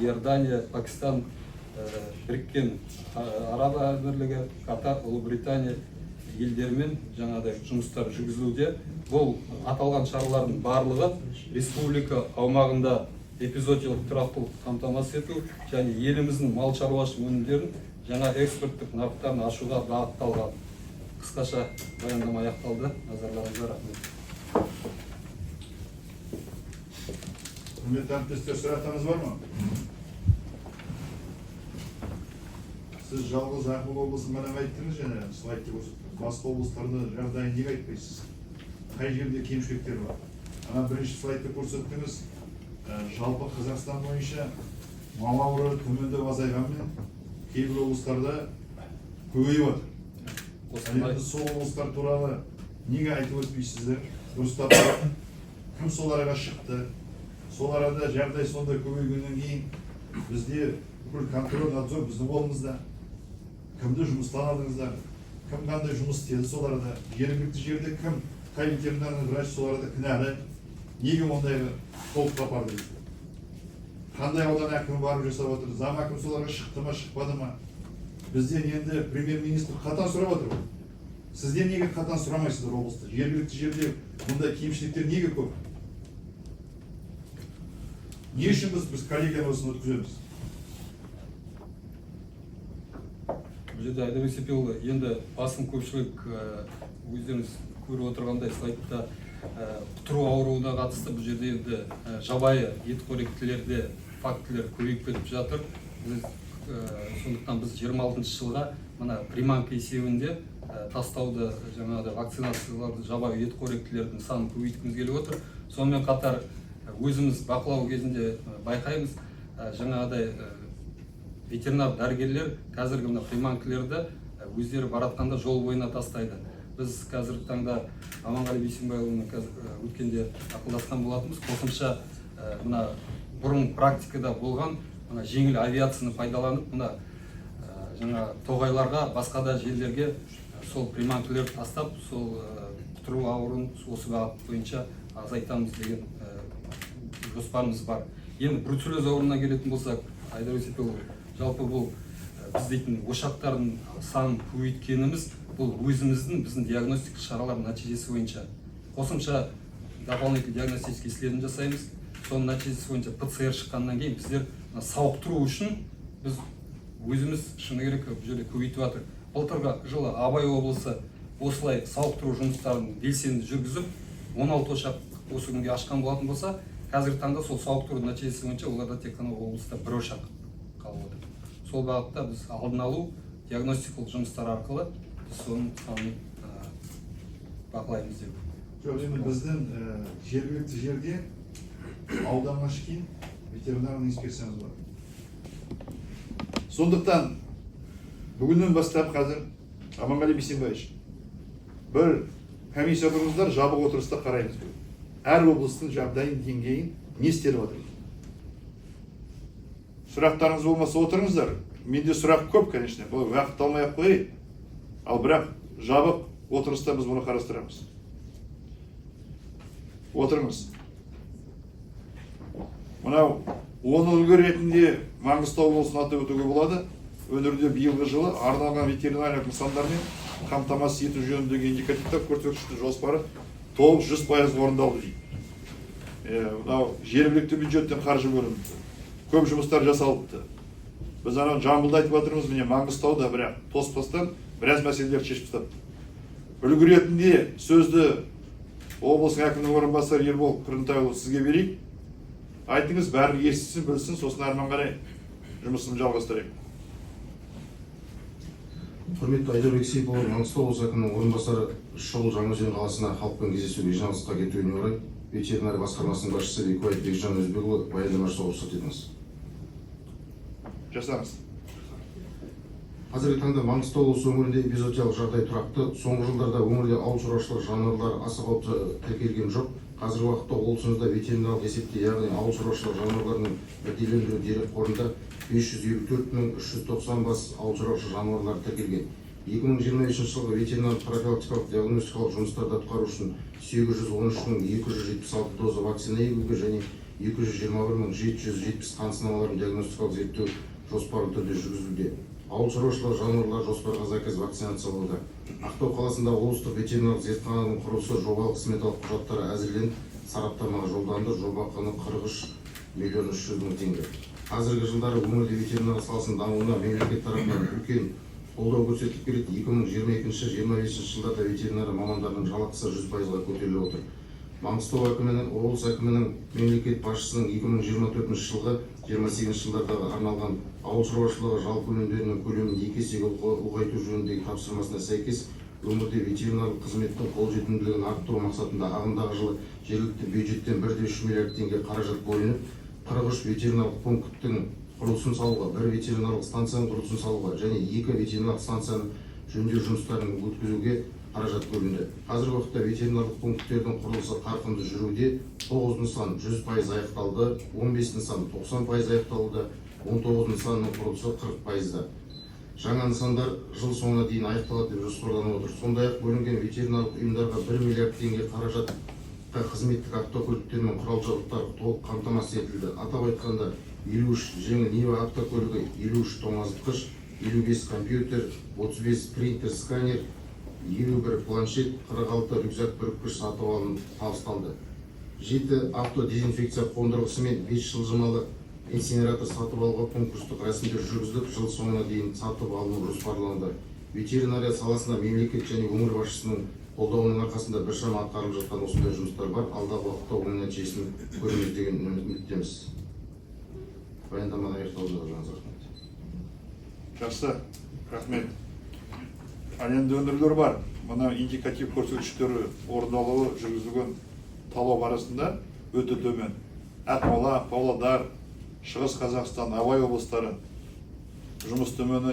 Иордания, Пакистан, Біріккен Араб Әмірлігі, Катар, Ұлыбритания елдермен жаңағыдай жұмыстар жүргізілуде. Бұл аталған шаралардың барлығы республика аумағында эпизодиялық тұрақтылықты қамтамасыз ету және еліміздің мал шаруашылығы өнімдерін жаңа экспорттық нарықтарын ашуға бағытталған. Қысқаша баяндама аяқталды. Назарларыңызға рахмет. Құрметті әріптестер, сұрақтарыңыз бар ма? Сіз жалғыз Ақмола облысын ғана айттыңыз және слайдты көрсеттіңіз. Басқа облыстарда жағдайын неге айтпайсыз? Қай жерде кемшіліктер бар? Ана бірінші слайдты көрсеттіңіз. Жалпы Қазақстан бойынша мал ауруы төмендеп азайғанмен кейбір облыстарда көбейіп отыр. Енді сол облыстар туралы неге айтып өтпейсіздер? Дұрыстап кім сол араға шықты? Сол арада жағдай сондай көбейгеннен кейін бізде бүкіл контроль надзор біздің қолымызда. Кімді жұмыстан алдыңыздар? Кім қандай жұмыс істеді сол арада? Жергілікті жерде кім? Қай ветеринарный врач сол арада кінәлі? Неге ондай толыққа апарды? Қандай аудан әкімі барып жасап отыр? Зам әкім соларға шықты ма, шықпады ма? Бізден енді премьер-министр қатаң сұрап отыр. Сізден неге қатаң сұрамайсыздар облыста? Жергілікті жерде мұндай кемшіліктер неге көп? Не үшін біз коллегияны осыны өткіземіз? Бұл жерде Айдар Есепиұлы, енді басым көпшілік өздеріңіз көріп отырғандай слайдта құтыру ауруына қатысты бұл жерде енді жабайы етқоректілерде фактілер көбейіп кетіп жатыр. Сондықтан біз 26 жылға мына приманка есебінде тастауды, жаңағыдай вакцинацияларды, жабайы етқоректілердің санын көбейткіміз келіп отыр. Сонымен қатар өзіміз бақылау кезінде байқаймыз, жаңағыдай ветеринар дәрігерлер қазіргі мына приманкілерді өздері баратқанда жол бойына тастайды. Біз қазіргі таңда Аманғали Бейсенбайұлымен өткенде ақылдасқан болатынбыз. Қосымша мына бұрын практикада болған жеңіл авиацияны пайдаланып, мына жаңа тоғайларға, басқа да жерлерге сол приманкілерді тастап, сол құтыру ауруын осы бағыт бойынша азайтамыз деген жоспарымыз бар. Енді бруцеллез ауруына келетін болсақ, Айдар Есепиұлы, жалпы бұл біз дейтін ошақтардың санын көбейткеніміз бұл біздің диагностика шаралардың нәтижесі бойынша. Қосымша дополнительный диагностический исследование жасаймыз. Соның нәтижесі бойынша ПЦР шыққаннан кейін біздер сауықтыру үшін біз өзіміз шыны керек бұл жерде көбейтіп жатыр. Былтырғы жылы Абай облысы осылай сауықтыру жұмыстарын белсенді жүргізіп, 16 ошақ осы күнге ашқан болатын болса, қазіргі таңда сол сауықтыру нәтижесі бойынша оларда тек қана облыста 1 ошақ қалып отыр. Сол бағытта біз алдын алу диагностикалық жұмыстар арқылы біз соның санын бақылаймыз деп. Жоқ, енді біздің жергілікті жерде ауданға шейін ветеринарный инспекциямыз бар. Сондықтан бүгіннен бастап қазір Аманғали Бейсенбаевич бір комиссия құрыңыздар, жабық отырыста қараймыз. Әр облыстың жағдайын, деңгейін не істеліп жатыр. Сұрақтарыңыз болмаса отырыңыздар. Менде сұрақ көп, конечно, бұл уақыт алмай-ақ қояйын. Ал бірақ жабық отырыста біз бұны қарастырамыз. Отырыңыз. Мынау 10 үлгі ретінде Маңғыстау облысын атап өтуге болады. Өңірде биылғы жылы арналған ветеринариялық нысандармен қамтамасыз ету жөніндегі индикативтік көрсеткіштің жоспары толық 100% орындалды дейді. Мынау жергілікті бюджеттен қаржы бөлінді. Көп жұмыстар жасалыпты. Біз анау Жамбылда айтып жатырмыз, міне Маңғыстауда бірақ тоспастан біраз мәселелер шешіп тастапты. Үлгі ретінде сөзді облыс әкімінің орынбасары Ербол Қырынтайұлы сізге берейік. Айтыңыз, бәрі естісін, білсін, сосын әрмен қарай жұмысымды жалғастырайық. Құрметті Айдарбек Сейфұлы, Маңғыстау облысы әкімінің орынбасары шұғыл Жаңаөзен қаласына халықпен кездесуге жиналысқа кетуіне орай ветеринария басқармасының басшысы Бекбаев Бекжан Өзбекұлы баяндама жасауға рұқсат етіңіз. Жасаңыз. Қазіргі таңда Маңғыстау облысы өңірінде эпизоотиялық жағдай тұрақты. Соңғы жылдарда өңірде ауыл шаруашылығы жануарлары аса қауіпті тіркелген жоқ. Қазіргі уақытта облысымызда ветеринарлық есепте, яғни ауыл шаруашылығы жануарларының бірдейлендіру дерек қорында 554.390 бас ауыл шаруашылығы жануарлары тіркелген. 2025 жылғы ветеринарлық профилактикалық диагностикалық жұмыстарды атқару үшін 813.276 доза вакцина егуге және 221.770 қан сынамаларын диагностикалық зерттеу жоспарлы түрде жүргізілуде. Ауыл шаруашылығы жануарлар жоспарға сәйкес вакцинациялауда. Ақтау қаласында облыстық ветеринарлық зертхананың құрылысы жобалық сметалық құжаттары әзірленіп, сараптамаға жолданды. Жоба құны 43.300.000 теңге. Қазіргі жылдары өңірде ветеринария саласының дамуына мемлекет тарапынан үлкен қолдау көрсетіліп келеді. 2022-2025 жылдарда ветеринария мамандарының жалақысы 100%-ға көтеріліп отыр. Маңғыстау әкімінің, облыс әкімінің, мемлекет басшысының 2024 жылғы 28 жылдардағы арналған ауыл шаруашылығы жалпы өнімдерінің көлемін 2 есеге ұлғайту жөніндегі тапсырмасына сәйкес өңірде ветеринарлық қызметтің қолжетімділігін арттыру мақсатында ағымдағы жылы жергілікті бюджеттен 1,3 миллиард теңге қаражат бөлініп, 43 ветеринарлық пункттің құрылысын салуға, 1 ветеринарлық станцияның құрылысын салуға және 2 ветеринарлық станцияның жөндеу жұмыстарын өткізуге қаражат бөлінді. Қазіргі уақытта ветеринарлық пункттердің құрылысы қарқынды жүруде. 9 нысан 100% аяқталды, 15 нысан 90% аяқталды, 19 нысанның құрылысы 40%-да. Жаңа нысандар жыл соңына дейін аяқталады деп жоспарланып отыр. Сондай-ақ бөлінген ветеринарлық ұйымдарға 1 миллиард теңге қаражатқа қызметтік автокөліктер мен құрал-жабдықтар толық қамтамасыз етілді. Атап айтқанда 53 жеңіл Нива автокөлігі, 53 тоңазытқыш, 55 компьютер, 35 принтер, сканер, 51 планшет, 46 рюкзак бүріккіш сатып алынып табысталды. 7 автодезинфекция қондырғысы мен 5 жылжымалы инсинератор сатып алуға конкурстық рәсімдер жүргізіліп, жыл соңына дейін сатып алыну жоспарланды. Ветеринария саласына мемлекет және өңір басшысының қолдауының арқасында біршама атқарылып жатқан осындай жұмыстар бар. Алдағы уақытта оның нәтижесін көреміз деген үміттеміз. Баяндаманы аяқталды. Жақсы, рахмет. Әлемде өңірлер бар. Мына индикатив көрсеткіштері орындалуы жүргізілген талап арасында өте төмен. Ақмола, Павлодар, Шығыс Қазақстан, Абай облыстары жұмыс төмен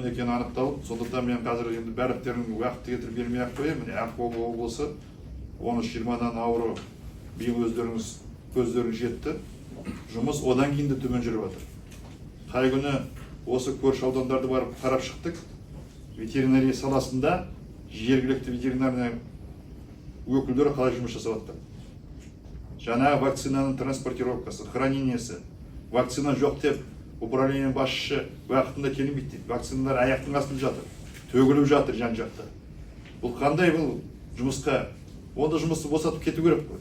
екені анықталып, сондықтан мен қазір енді бәріктерін уақытты кетіріп бермей-ақ қоямын. Міне Ақмола облысы 13-20-дан ауру биыл өздеріңіз көздеріңіз жетті. Жұмыс одан кейін де төмен жүріп жатыр. Қай күні осы көрші аудандарды барып қарап шықтық. Ветеринария саласында жергілікті ветеринария өкілдері қалай жұмыс жасап жатыр. Жаңа вакцинаның транспортировкасы, хранениесі, вакцина жоқ деп управление басшысы уақытында келмейді дейді. Вакциналар аяқтың астында жатыр, төгіліп жатыр жан жақта. Бұл қандай бұл жұмысқа? Онда жұмысты босатып кету керек қой.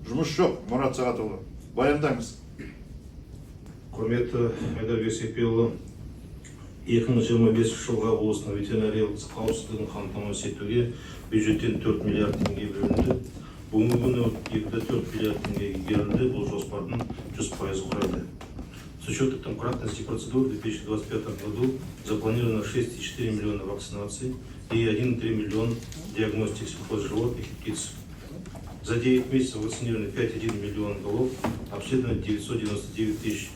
Жұмыс жоқ, Мұрат Сағатұлы. Баяндаңыз. Құрметті Айдарбек Сейфұлы, 2025 жылға облыстың ветеринариялық қауіпсіздігін қамтамасыз етуге бюджеттен 4 миллиард теңге бөлінді. Бүгінгі күні 2,4 миллиард теңге игерілді. Бұл жоспардың 100% құрайды. С учетом кратности процедур в 2025 году запланировано 6,4 миллиона вакцинаций и 1,3 миллиона диагностик сельхозживотных и птиц. За 9 месяцев вакцинировано 5,1 миллион голов, обследовано 999 тысяч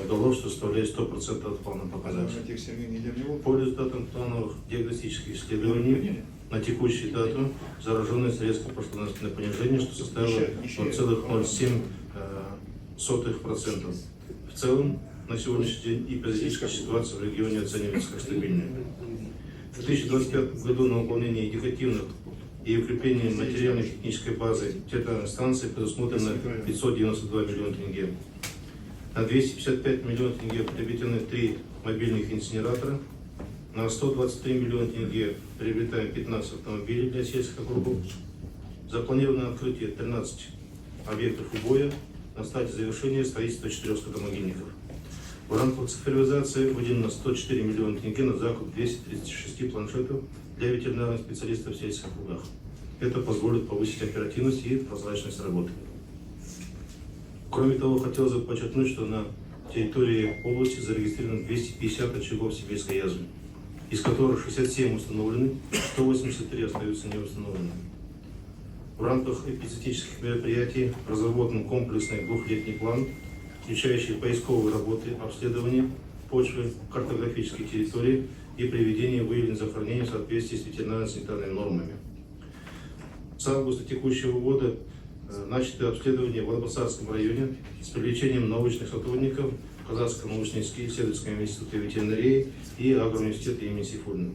голов, что составляет 100% от плана показателей. По результатам плановых диагностических исследований на текущую дату зараженность резко пошла на понижение, что составило 0,07%. В целом, на сегодняшний день эпидемиологическая ситуация в регионе оценивается как стабильная. В 2025 году на выполнение индикативных и укрепление материальной и технической базы станции предусмотрено 592 миллиона тенге. На 255 миллионов тенге приобретены 3 мобильных инсинератора. На 123 миллиона тенге приобретаем 15 автомобилей для сельских округов. Запланировано открытие 13 объектов убоя на стадии завершения строительства 4 скотомогильников. В рамках цифровизации выделено 104 миллиона тенге на закуп 236 планшетов для ветеринарных специалистов в сельских округах. Это позволит повысить оперативность и прозрачность работы. Кроме того, хотелось бы подчеркнуть, что на территории области зарегистрировано 250 очагов сибирской язвы, из которых 67 установлены, 183 остаются неустановленными. В рамках эпизоотических мероприятий разработан комплексный двухлетний план, включающий поисковые работы, обследование почвы, картографические территории и приведение выявленных захоронений в соответствии с ветеринарно-санитарными нормами. С августа текущего года начато обследование в Албасарском районе с привлечением научных сотрудников Казахского научно-исследовательского института ветеринарии и агроуниверситета имени Сейфуллина.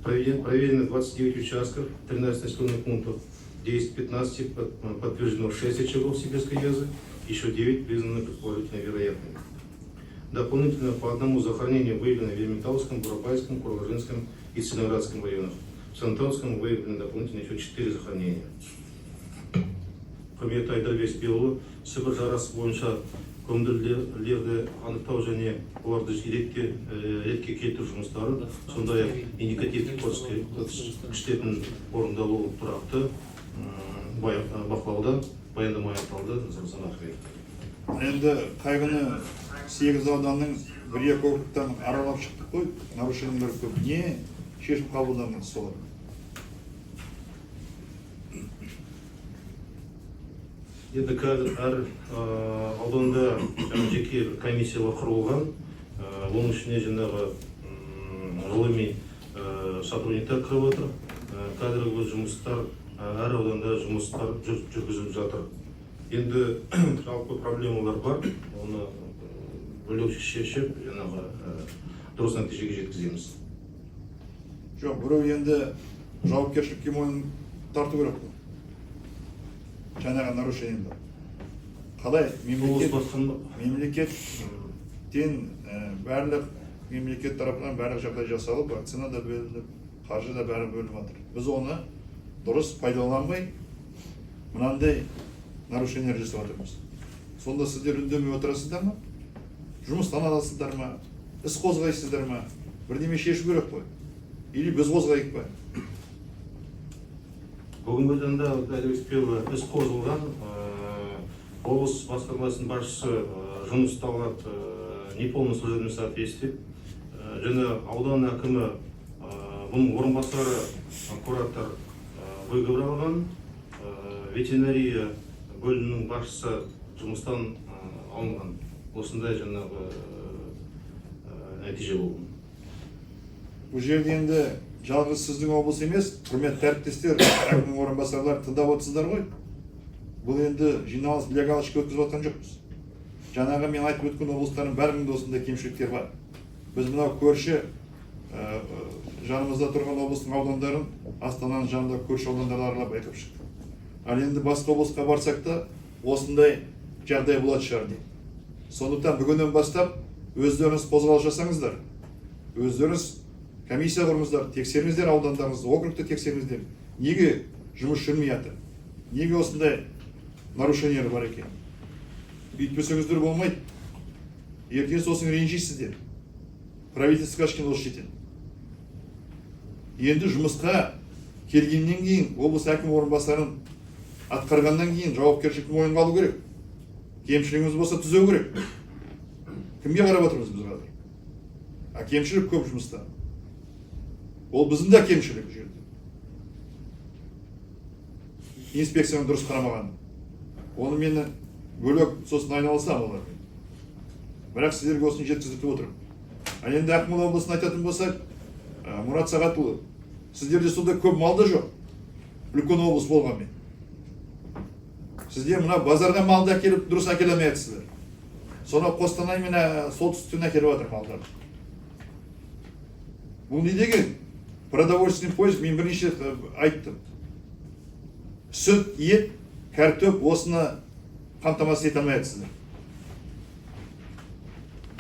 Проверено 29 участков, 13 населенных пунктов, 10-15 подтверждено 6 очагов сибирской язвы, еще 9 признаны предположительно вероятными. Дополнительно по одному захоронению выявлено в Ермиталском, Бурабайском, Кургажинском и Целиноградском районах. В Сантановском выявлено дополнительно еще 4 захоронения. Құрметті Айдарбек Биұлы, Сібір жарасы бойынша көмдірлерді анықтау және оларды ретке келтіру жұмыстары, сондай-ақ индикативтік көрсеткіштердің орындалуы тұрақты бақылауда, баяндама аяқталды. Енді қайғыны 8 ауданның 1-2 округтан аралап шықтық қой, нарушениелер көп. Не шешім қабылдаңыз солар? Енді қазір әр ауданда жеке комиссиялар құрылған, оның ішіне жаңағы ғылыми сотрудниктер кіріп отыр. Қазіргі жұмыстар әр ауданда жұмыстар жүргізіліп жатыр. Енді жалпы проблемалар бар, оны бөлек шешіп, жаңағы дұрыс нәтижеге жеткіземіз. Жоқ, біреу енді жауапкершілікке мойнын тарту керек. Жаңағы нарушениелер. Қалай мемлекеттен барлық мемлекет тарапынан барлық жағдай жасалып, вакцина да бөлініп, қаржы да бәрі бөлініп жатыр. Біз оны дұрыс пайдаланбай, мынандай нарушениелер жасап жатырмыз. Сонда сіздер үндемей отырасыздар ма? Жұмыстан аласыздар ма? Іс қозғайсыздар ма? Бірдеме шешу керек қой. Или біз қозғайық па? Бүгінгі таңда Айдарбек іс қозғалған, облыс басқармасының басшысы жұмыс талап неполный служебный соответствие. Және аудан әкімі бұның орынбасары куратор выговор алған, ветеринария бөлімінің басшысы жұмыстан алынған. Осындай жаңағы нәтиже болды. Бұл жерде енді жалғыз сіздің облыс емес, құрметті әріптестер, әкімнің орынбасарлары тыңдап отырсыздар ғой. Бұл енді жиналыс для галочки өткізіп жатқан жоқпыз. Жаңағы мен айтып өткен облыстардың бәрінің осындай кемшіліктер бар. Біз мынау көрші жанымызда тұрған облыстың аудандарын, Астананың жанында көрші аудандарды аралап байқап шықтық. Ал енді басқа облысқа барсақ та осындай жағдай болады шығар дейді. Сондықтан бүгіннен бастап өздеріңіз қозғалыс жасаңыздар. Өздеріңіз комиссия құрыңыздар, тексеріңіздер аудандарыңызды, округты тексеріңіздер. Неге жұмыс жүрмей жатыр? Неге осындай нарушениелер бар екен? Бүйтпесеңіздер болмайды. Ертең сосын ренжисіздер. Правительство ашқан осы шетен. Енді жұмысқа келгеннен кейін, облыс әкім орынбасарын атқарғаннан кейін жауапкершілікті мойынға алу керек. Кемшілігіміз болса түзеу керек. Кімге қарап отырмыз біз қазір? Кемшілік көп жұмыста. Ол біздің де кемшілік бұл жерде. Инспекцияның дұрыс қарамаған. Оны мені бөлек сосын айналысам олармен. Бірақ сіздерге осыны жеткізіп отырмын. Енді Ақмола облысын айтатын болсақ, Мұрат Сағатұлы, сіздерде сонда көп малда жоқ. Үлкен облыс болғанмен. Сіздер мына базарға малды әкеліп дұрыс әкеле алмайсыздар. Соны Қостанай мен солтүстіктен әкеліп жатыр малдар. Бұл не деген? Продовольственный поезд, мен бірнеше айттым. Сүт, ет, картоп осыны қамтамасыз ете алмайсыздар.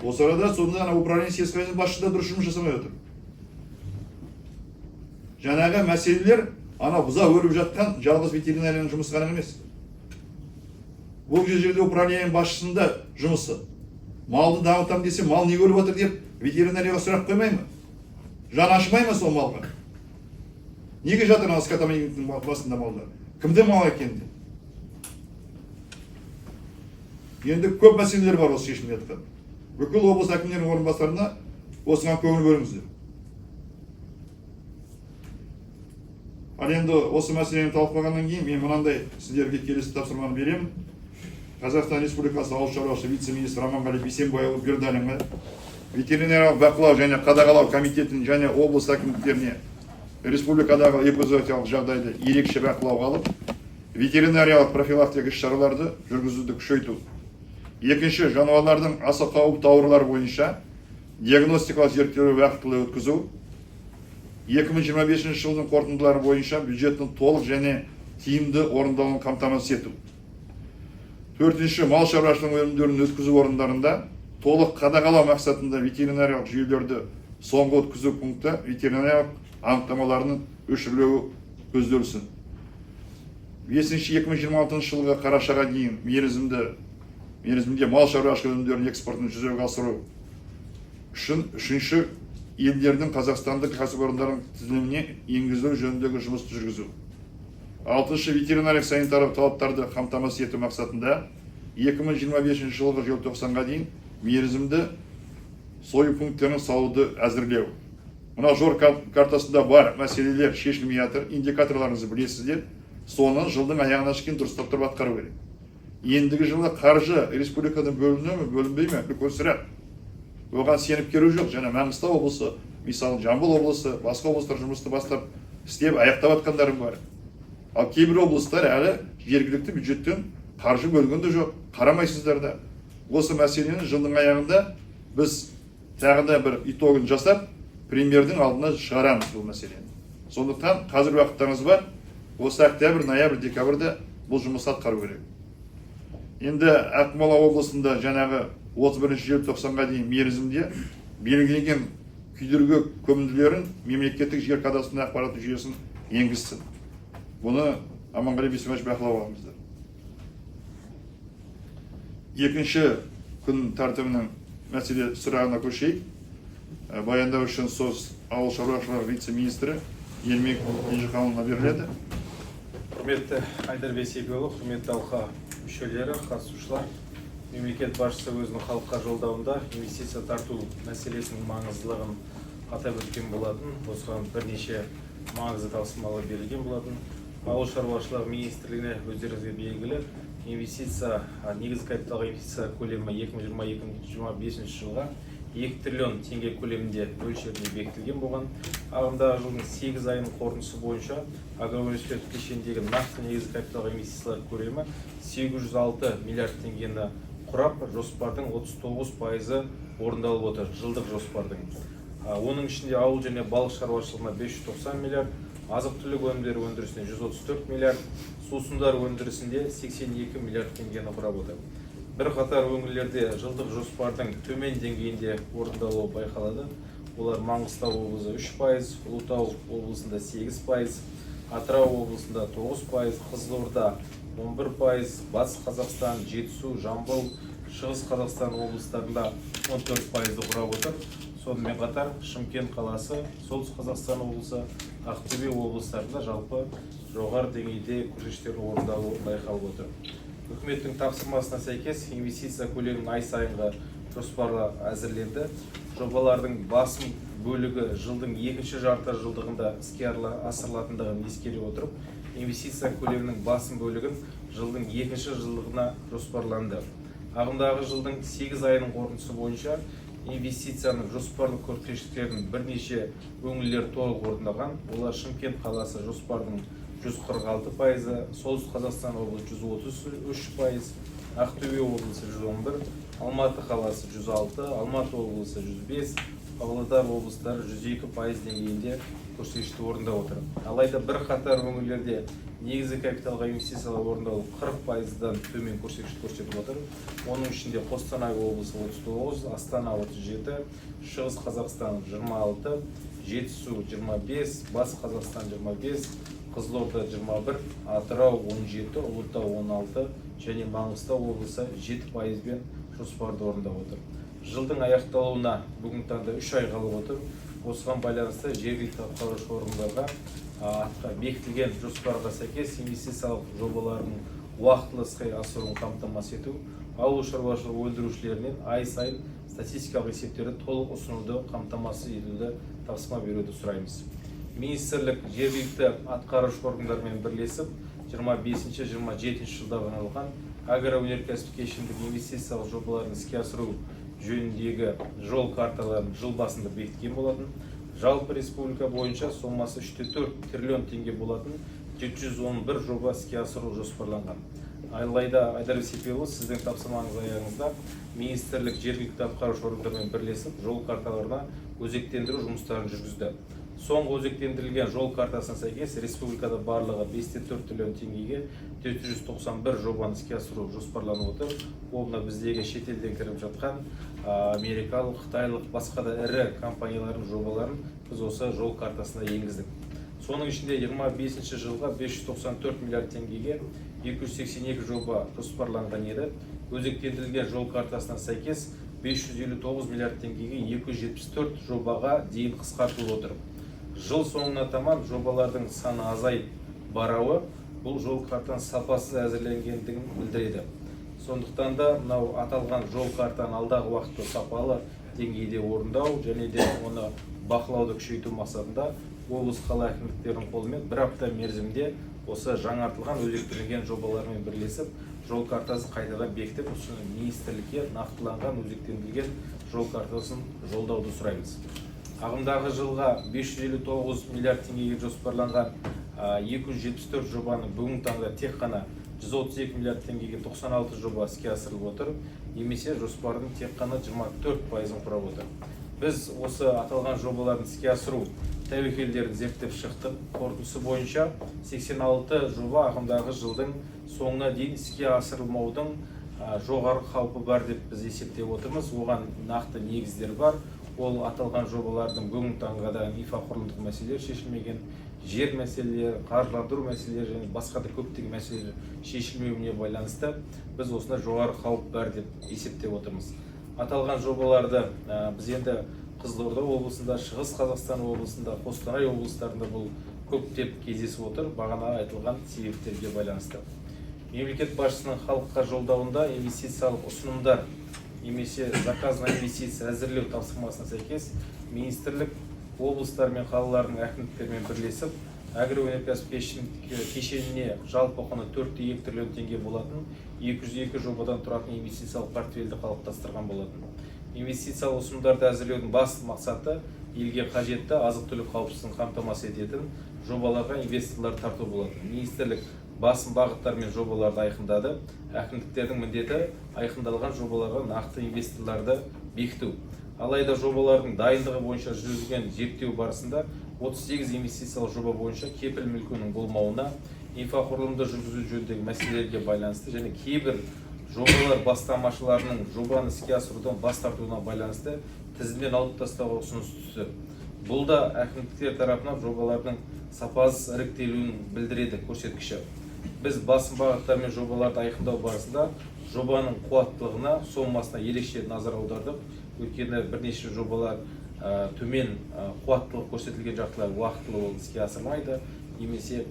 Осы арада сонда управление сельского хозяйства басшысы да дұрыс жұмыс жасамай отыр. Жаңағы мәселелер бұза өріп жатқан жалғыз ветеринарияның жұмысы ғана емес. Бұл жерде управление басшысында жұмысы. Малды дамытам десе, мал не көріп отыр деп ветеринарияға сұрақ қоймай ма? Жан ашымай ма сол малға? Неге жатыр скотомобильдің басында малдар? Кімде мал екенде? Енді көп мәселелер бар осы шешілмей жатқан. Бүкіл облыс әкімдерінің орынбасарына осыған көңіл бөліңіздер. Ал енді осы мәселені талқылағаннан кейін мен мынандай сіздерге келесі тапсырманы беремін. Қазақстан Республикасы ауыл шаруашылығы вице-министрі Аманғали Бейсенбайұлы Бердалинға ветеринариялық бақылау және қадағалау комитетінің және облыс әкімдіктеріне республикадағы эпизоотиялық жағдайды ерекше бақылауға алып, ветеринариялық профилактика іс-шараларды жүргізуді күшейту. Екінші, жануарлардың аса қауіпті аурулар бойынша диагностикалық зерттеу уақытылы өткізу. 2025 жылдың қорытындылары бойынша бюджеттің толық және тиімді орындалуын қамтамасыз ету. Төртінші, мал шаруашылығы өнімдерін өткізу орындарында толық қадағалау мақсатында ветеринариялық жүйелерді соңғы өткізу пункті ветеринариялық анықтамаларының өшірілуі көзделсін. Бесінші, 2026 жылғы қарашаға дейін мерзімде мал шаруашылығы өнімдерінің экспортын жүзеге асыру үшін үшінші, елдердің қазақстандық кәсіпорындардың тізіміне енгізу жөніндегі жұмысты жүргізу. Алтыншы, ветеринарлық санитарлық талаптарды қамтамасыз ету мақсатында 2025 жылғы желтоқсанға дейін мерзімді сою пункттерін салуды әзірлеу. Мына жол картасында бар мәселелер шешілмей жатыр, индикаторларыңызды білесіздер. Соны жылдың аяғына шейін дұрыстап тұрып атқару керек. Ендігі жылы қаржы республикадан бөліне ме, бөлінбей ме? Үлкен сұрақ. Оған сеніп керу жоқ. Және Маңғыстау облысы, мысалы Жамбыл облысы, басқа облыстар жұмысты бастап істеп аяқтап атқандарым бар. Ал кейбір облыстар әлі жергілікті бюджеттен қаржы бөлген де жоқ. Қарамайсыздар да. Осы мәселені жылдың аяғында біз тағы да бір итогын жасап, премьердің алдына шығарамыз бұл мәселені. Сондықтан қазір уақыттарыңыз бар. Осы октябрь, ноябрь, декабрьде бұл жұмысты атқару керек. Енді Ақмола облысында жаңағы 31 желтоқсанға дейін мерзімде белгіленген күйдіргі көмінділерін мемлекеттік жер кадастрының ақпараттық жүйесін енгізсін. Бұны Аманғали Бейсенбайұлы бақылауға алыңыздар. Екінші күн тәртібінің мәселе сұрағына көшейік. Баяндау үшін сөз ауыл шаруашылығы вице-министрі Ермек Кенжеханұлына беріледі. Құрметті Айдар Бейсенбайұлы, құрметті алқа мүшелері, қатысушылар, мемлекет басшысы өзінің халыққа жолдауында инвестиция тарту мәселесінің маңыздылығын атап өткен болатын. Осыған бірнеше маңызды тапсырмалар берілген болатын. Ауыл шаруашылығы министрлігіне өздеріңізге белгілі, инвестиция, негізгі капиталға инвестиция көлемі 2022-2025 жылға 2 триллион теңге көлемінде мөлшерінде бекітілген болған. Ағымдағы жылдың 8 айының қорытындысы бойынша агроөнеркәсіп кешеніндегі нақты негізгі капиталға инвестициялар көлемі 806 миллиард теңгені құрап, жоспардың 39% орындалып отыр, жылдық жоспардың. Оның ішінде ауыл және балық шаруашылығына 590 миллиард, азық-түлік өнімдері өндірісіне 134 миллиард, сусындар өндірісінде 82 миллиард теңгені құрап отыр. Бірқатар өңірлерде жылдық жоспардың төмен деңгейінде орындалуы байқалады. Олар Маңғыстау облысы 3%, Ұлытау облысында 8%, Атырау облысында 9%, Қызылорда 11%, Батыс Қазақстан, Жетісу, Жамбыл, Шығыс Қазақстан облыстарында 14%-ді құрап отыр. Сонымен қатар Шымкент қаласы, Солтүстік Қазақстан облысы, Ақтөбе облыстарында жалпы жоғары деңгейде көрсеткіштердің орындалуы байқалып отыр. Үкіметтің тапсырмасына сәйкес инвестиция көлемін ай сайынғы жоспарлы әзірленді. Жобалардың басым бөлігі жылдың екінші жарты жылдығында іске асырылатындығын ескере отырып, инвестиция көлемінің басым бөлігін жылдың екінші жылдығына жоспарланды. Ағымдағы жылдың 8 айының қорытындысы бойынша инвестицияның жоспарлы көрсеткіштерінің бірнеше өңірлер толық орындалған. Олар Шымкент қаласы жоспардың 146%, Солтүстік Қазақстан облысы 133%, Ақтөбе облысы 111%, Алматы қаласы 106%, Алматы облысы 105%, Павлодар облыстары 102% деңгейінде көрсеткішті орындап отыр. Алайда бір қатар өңірлерде негізгі капиталға инвестициялар орындалып 40%-дан төмен көрсеткіш көрсетіп отыр. Оның ішінде Қостанай облысы 39%, Астана 37%, Шығыс Қазақстан 26%, Жетісу 25%, Батыс Қазақстан 25%, Қызылорда 21%, Атырау 17%, Ұлытау 16% және Маңғыстау облысы 7%-бен жоспарды орындап отыр. Жылдың аяқталуына бүгінгі таңда 3 ай қалып отыр. Осыған байланысты жергілікті атқарушы органдарға бекітілген жоспарға сәйкес инвестициялық жобалардың уақытылы іске асыруын қамтамасыз ету, ауыл шаруашылығы өндірушілерінен ай сайын статистикалық есептерді толық ұсынуды қамтамасыз етуді тапсырма беруді сұраймыз. Министрлік жергілікті атқарушы органдармен бірлесіп 25-27 жылдарға арналған агроөнеркәсіптік кешендік инвестициялық жобаларын іске асыру жөніндегі жол карталарын жыл басында бекіткен болатын. Жалпы республика бойынша сомасы 3,4 триллион теңге болатын 711 жоба іске асыру жоспарланған. Алайда Айдар Бейсенбекұлы, сіздің тапсырмаңыз аясында министрлік жергілікті атқарушы органдармен бірлесіп жол карталарына өзектендіру жұмыстарын жүргізді. Соңғы өзектендірілген жол картасына сәйкес республикада барлығы 5,4 триллион теңгеге 491 жобаны іске асыру жоспарланып отыр. Ол біздегі шетелден кіріп жатқан америкалық, қытайлық, басқа да ірі компаниялардың жобаларын біз осы жол картасына енгіздік. Соның ішінде 25 жылға 594 миллиард теңгеге 282 жоба жоспарланған еді. Өзектендірілген жол картасына сәйкес 559 миллиард теңгеге 274 жобаға дейін қысқартылып отыр. Жыл соңына таман жобалардың саны азайып барауы бұл жол картаның сапасыз әзірленгендігін білдіреді. Сондықтан да мынау аталған жол картаны алдағы уақытта сапалы деңгейде орындау және де оны бақылауды күшейту мақсатында облыс қала әкімдіктерінің қолымен бір апта мерзімде осы жаңартылған өзектірілген жобалармен бірлесіп жол картасы қайтадан бекітіп, министрлікке нақтыланған өзектендірілген жол картасын жолдауды сұраймыз. Ағымдағы жылға 559 миллиард теңгеге жоспарланған 274 жобаны бүгінгі таңда тек қана 132 миллиард теңгеге 96 жоба іске асырылып отыр, немесе жоспардың тек қана 24%-ын құрап отыр. Біз осы аталған жобалардың іске асыру тәуекелдерін зерттеп шықтық. Қорытындысы бойынша 86 жоба ағымдағы жылдың соңына дейін іске асырылмаудың жоғары қаупі бар деп біз есептеп отырмыз. Оған нақты негіздер бар. Ол аталған жобалардың бүгінгі таңға да инфрақұрылымдық мәселелер шешілмеген, жер мәселелері, қаржыландыру мәселелері және басқа да көптеген мәселелер шешілмеуіне байланысты біз осында жоғары қауіп бар деп есептеп отырмыз. Аталған жобаларды біз енді Қызылорда облысында, Шығыс Қазақстан облысында, Қостанай облыстарында бұл көптеп кездесіп отыр, бағана айтылған себептерге байланысты. Мемлекет басшысының халыққа жолдауында инвестициялық ұсынымдар немесе заказна инвестиция әзірлеу тапсырмасына сәйкес министрлік облыстар мен қалалардың әкімдіктерімен бірлесіп агроөнеркәсіп кешеніне жалпы құны 4,2 триллион теңге болатын 202 жобадан тұратын инвестициялық портфельді қалыптастырған болатын. Инвестициялық ұсынымдарды әзірлеудің басты мақсаты елге қажетті азық-түлік қауіпсіздігін қамтамасыз ететін жобаларға инвесторлар тарту болатын. Министрлік басым бағыттар мен жобаларды айқындады. Әкімдіктердің міндеті айқындалған жобаларға нақты инвесторларды бекіту. Алайда жобалардың дайындығы бойынша жүргізілген зерттеу барысында 38 инвестициялық жоба бойынша кепіл мүлкінің болмауына, инфрақұрылымды жүргізу жөніндегі мәселелерге байланысты және кейбір жобалар бастамашыларының жобаны іске асырудан бас тартуына байланысты тізімнен алып тастауға ұсыныс түсті. Бұл да әкімдіктер тарапынан жобалардың сапасыз іріктелуін білдіреді көрсеткіші. Біз басым бағыттар мен жобаларды айқындау барысында жобаның қуаттылығына, сомасына ерекше назар аудардық. Өйткені бірнеше жобалар төмен қуаттылық көрсетілген жақтылар уақытылы іске асырмайды, немесе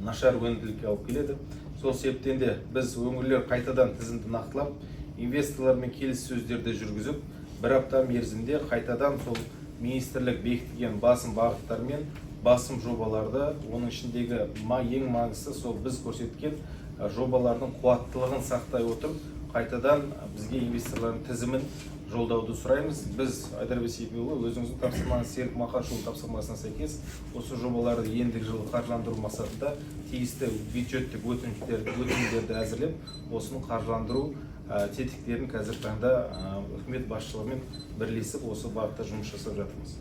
нашар өнімділікке алып келеді. Сол себептен де біз өңірлер қайтадан тізімді нақтылап, инвесторлармен келіссөздерді жүргізіп, бір апта мерзімде қайтадан сол министрлік бекіткен басым бағыттар мен басым жобаларды, оның ішіндегі ең маңызды сол біз көрсеткен жобалардың қуаттылығын сақтай отырып, қайтадан бізге инвесторлардың тізімін жолдауды сұраймыз. Біз Айдарбек Сейфуллаұлы өзіңіздің тапсырмаңыз, Серік Мақашұлының тапсырмасына сәйкес осы жобаларды ендігі жылы қаржыландыру мақсатында тиісті бюджеттік өтінімдерді әзірлеп, осының қаржыландыру тетіктерін қазіргі таңда үкімет басшылығымен бірлесіп осы бағытта жұмыс жасап жатырмыз.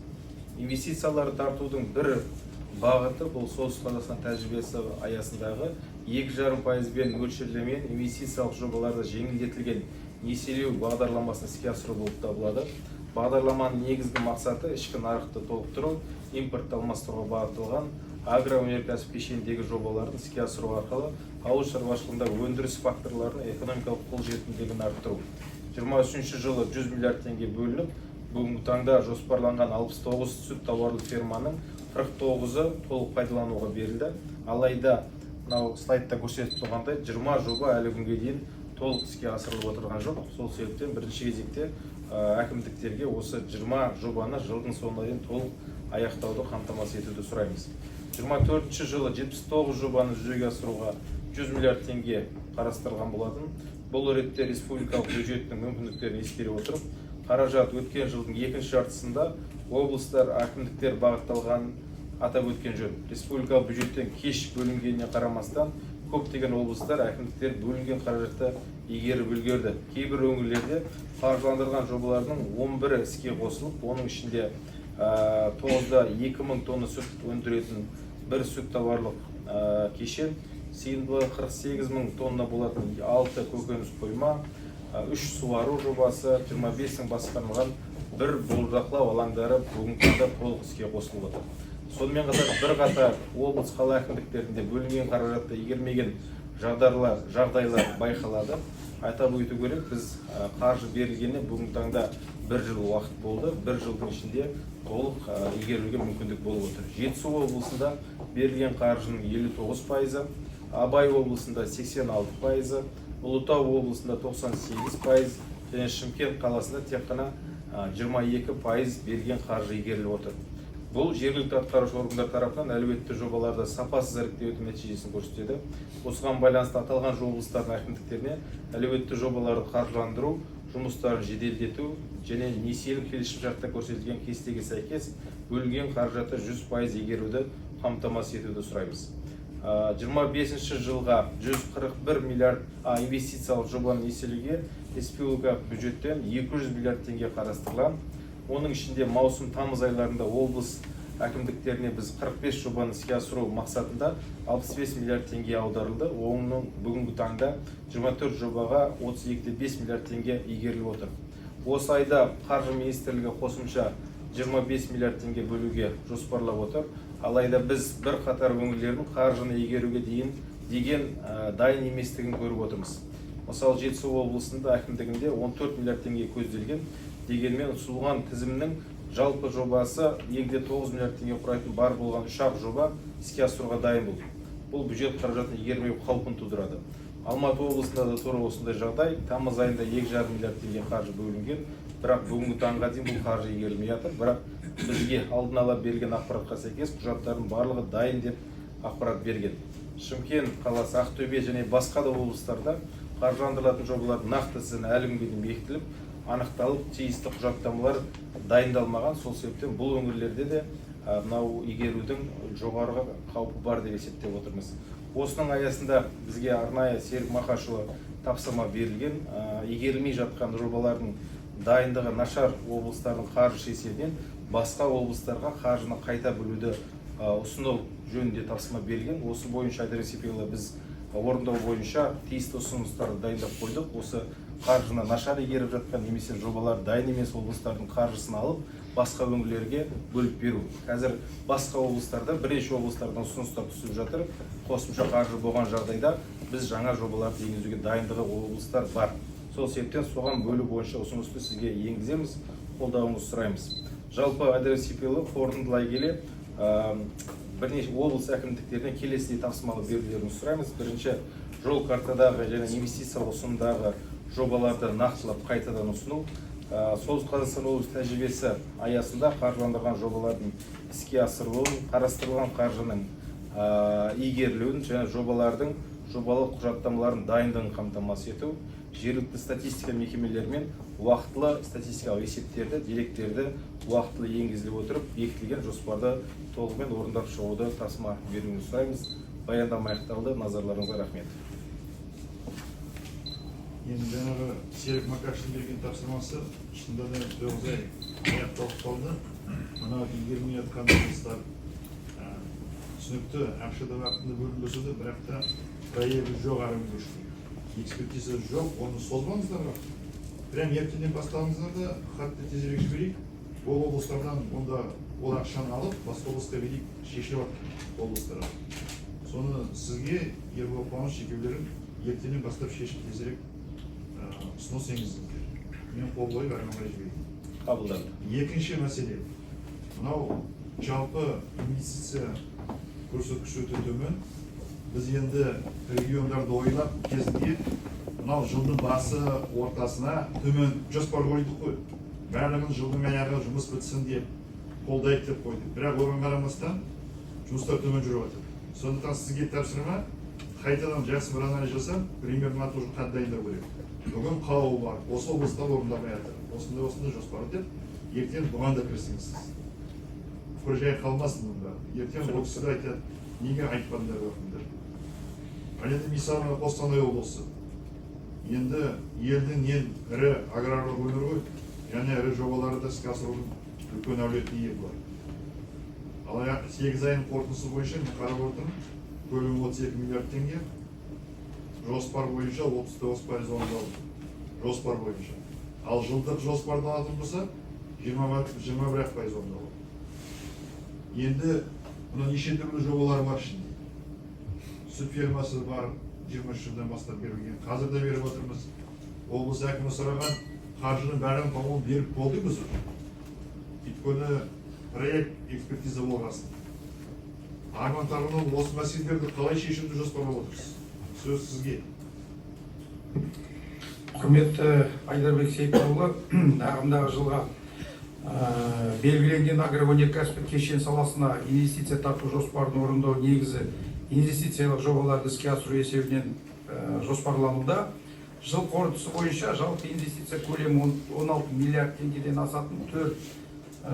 Инвестицияларды тартудың бір бағыты бұл солтүстік Қазақстан тәжірибесі аясындағы 2,5% мөлшерлемен инвестициялық жобаларды жеңілдетілген несиелеу бағдарламасын іске асыру болып табылады. Бағдарламаның негізгі мақсаты ішкі нарықты толықтыру, импортты алмастыруға бағытталған агроөнеркәсіп кешеніндегі жобаларды іске асыру арқылы ауыл шаруашылығында өндіріс факторларының экономикалық қолжетімділігін арттыру. 23 жылы 100 миллиард теңге бөлініп, бүгінгі таңда жоспарланған 69 сүт тауарлы ферманың 49-ы толық пайдалануға берілді. Алайда, мынау слайдта көрсетіп тұрғандай 20 жоба әлі күнге дейін толық іске асырылып отырған жоқ. Сол себептен бірінші кезекте әкімдіктерге осы 20 жобаны жылдың соңына дейін толық аяқтауды қамтамасыз етуді сұраймыз. 24 жылы 79 жобаны жүзеге асыруға 100 миллиард теңге қарастырылған болатын. Бұл ретте республикалық бюджеттің мүмкіндіктерін ескере отырып, қаражат өткен жылдың екінші жартысында облыстар, әкімдіктер бағытталған атап өткен жөн. Республикалық бюджеттен кеш бөлінгеніне қарамастан, көптеген облыстар, әкімдіктер бөлінген қаражатты игеріп үлгерді. Кейбір өңірлерде қаржыландырған жобалардың 11-і іске қосылып, оның ішінде 9-да 2000 тонна сүт өндіретін бір сүт тауарлық кешен, сыйымдылығы 48 мың тонна болатын 6 көкөніс қойма, 3 суару жобасы, 25 мың басқарылған бір бордақылау алаңдары бүгінгі таңда толық іске қосылып отыр. Сонымен қатар бірқатар облыс қала әкімдіктерінде бөлінген қаражатты игермеген жағдайлар байқалады. Айтап өту керек, біз қаржы берілгеніне бүгінгі таңда 1 жыл уақыт болды. 1 жылдың ішінде толық игеруге мүмкіндік болып отыр. Жетісу облысында берілген қаржының 59%, Абай облысында 86%, Ұлытау облысында 98%, және Шымкент қаласында тек қана 22% берілген қаржы игеріліп отыр. Бұл жергілікті атқарушы органдар тарапынан әлеуетті жобаларды сапасыз іріктеудің нәтижесін көрсетеді. Осыған байланысты аталған облыстардың әкімдіктеріне әлеуетті жобаларды қаржыландыру жұмыстарын жеделдету және несиелік келісімшартта көрсетілген кестеге сәйкес бөлінген қаражатты 100% игеруді қамтамасыз етуді сұраймыз. 25 жылға 141 миллиард инвестициялық жобаны несиелеуге республикалық бюджеттен 200 миллиард теңге қарастырылған. Оның ішінде маусым-тамыз айларында облыс әкімдіктеріне біз 45 жобаны іске асыру мақсатында 65 миллиард теңге аударылды. Оның бүгінгі таңда 24 жобаға 32,5 миллиард теңге игеріліп отыр. Осы айда Қаржы министрлігі қосымша 25 миллиард теңге бөлуге жоспарлап отыр. Алайда біз бір қатар өңірлердің қаржыны игеруге деген дайын еместігін көріп отырмыз. Мысалы, Жетісу облысында әкімдігінде 14 миллиард теңге көзделген, дегенмен ұсынылған тізімнің жалпы жобасы 9 миллиард теңге құрайтын бар болған 3 жоба іске асыруға дайын болды. Бұл бюджет қаражатын игермеу қаупін тудырады. Алматы облысында да тура осындай жағдай. Тамыз айында 2,5 миллиард теңге қаржы бөлінген, бірақ бүгінгі таңға дейін бұл қаржы игерілмей жатыр. Бірақ бізге алдын ала берілген ақпаратқа сәйкес құжаттардың барлығы дайын деп ақпарат берген. Шымкент қаласы, Ақтөбе және басқа да облыстарда қаржыландырылатын жобалардың нақты тізімі әлі күнге дейін бекітіліп, анықталып, тиісті құжаттамалар дайындалмаған. Сол себептен бұл өңірлерде де мынау игерудің жоғарғы қаупі бар деп есептеп отырмыз. Осының аясында бізге арнайы Серік Мақашұлы тапсырма берілген. Игерілмей жатқан жобалардың дайындығы нашар облыстардың қаржы есебінен басқа облыстарға қаржыны қайта бөлуді ұсыну жөнінде тапсырма берілген. Осы бойынша Айдарбек Сейфуллаұлы біз орындау бойынша тиісті ұсыныстарды дайындап қойдық. Осы қаржыны нашар игеріп жатқан немесе жобалар дайын емес облыстардың қаржысын алып, басқа өңірлерге бөліп беру. Қазір басқа облыстарда, бірнеше облыстардан ұсыныстар түсіп жатыр. Қосымша қаржы болған жағдайда біз жаңа жобаларды енгізуге дайындығы облыстар бар. Сол себептен соған бөлу бойынша ұсынысты сізге енгіземіз, қолдауыңызды сұраймыз. Жалпы Айдарбек Сейфуллаұлы қорытындылай келе бірнеше облыс әкімдіктеріне келесідей тапсырмалы берулерін сұраймыз. Бірінші, жол картадағы және инвестициялық ұсынымдағы жобаларды нақтылап қайтадан ұсыну, Солтүстік Қазақстан облысы тәжірибесі аясында қаржыландырған жобалардың іске асырылуын, қарастырылған қаржының игерілуін және жобалардың жобалық құжаттамаларын дайындығын қамтамасыз ету, жергілікті статистика мекемелерімен уақытылы статистикалық есептерді, деректерді уақытылы енгізіліп отырып, бекітілген жоспарды толығымен орындап шығуды тапсырма беруіңізді сұраймыз. Баяндама аяқталды. Назарларыңызға рахмет. Енді жаңағы Серік Макашевтың берген тапсырмасы шынында да 9 ай аяқталып қалды. Мына игерілмей жатқан жұмыстар түсінікті, ақшада уақытында бөлінбесе де, бірақ та проекті жоқ ары өшті. Экспертиза жоқ, оны созбаңыздар. Прям ертеңнен бастаңыздар да хатты тезірек жіберейік. Ол облыстардан онда ол ақшаны алып, басқа облысқа берейік, шешіліп жатыр облыстарға. Соны сізге Ербол Қуаныш шекеулерін ертеңнен бастап шешіп тезірек ұсыныс енгізіңіздер. Мен қол қойып әрі жіберейін. Қабылданды. Екінші мәселе. Мынау жалпы инвестиция көрсеткіші өте төмен. Біз енді региондарды ойлап кезінде мынау жылдың басы ортасына төмен жоспар қойдық қой. Барлығын жылдың аяғы жұмыс бітсін деп қолдайық деп қойдық. Бірақ оған қарамастан жұмыстар төмен жүріп жатыр. Сондықтан сізге тапсырма қайтадан жақсы бір анализ жасап, примерно тоже хат дайындау керек. Бүгін қалауы бар, осы облыста орындалмай жатыр. Осындай жоспар деп, ертең бұған да кірісіңіз. Бір жай қалмасын мұнда. Ертең ол кісі айтады, неге айтпадыңдар өкімдер. Ал енді мысалы Қостанай облысы. Енді елдің ең ірі аграрлық өңір ғой, және ірі жобалары да іске асырудың үлкен әлеуетті ие бар. Ал 8 айының қорытындысы бойынша мен қарап отырмын, көлемі 32 миллиард теңге, жоспар бойынша 39% орындалды. Жоспар бойынша. Ал жылдық жоспарды алатын болса, 21% орындалды. Енді мына неше түрлі жобалар бар ішінде. Сүт фермасы бар, 23 жылдан бастап берілген. Қазір де беріп отырмыз. Облыс әкімі сұраған қаржының бәрін по-моему беріп болды біз. Өйткені проект экспертиза болғасын. Арман Тарғынов, осы мәселелерді қалай шешуді жоспарлап отырсыз? Сөз сізге. Құрметті Айдарбек Сейітұлы, ағымдағы жылға белгіленген агроөнеркәсіптік кешен саласына инвестиция тарту жоспарын орындау негізі инвестициялық жобаларды іске асыру есебінен жоспарлануда. Жыл қорытындысы бойынша жалпы инвестиция көлемі 16 миллиард теңгеден асатын 4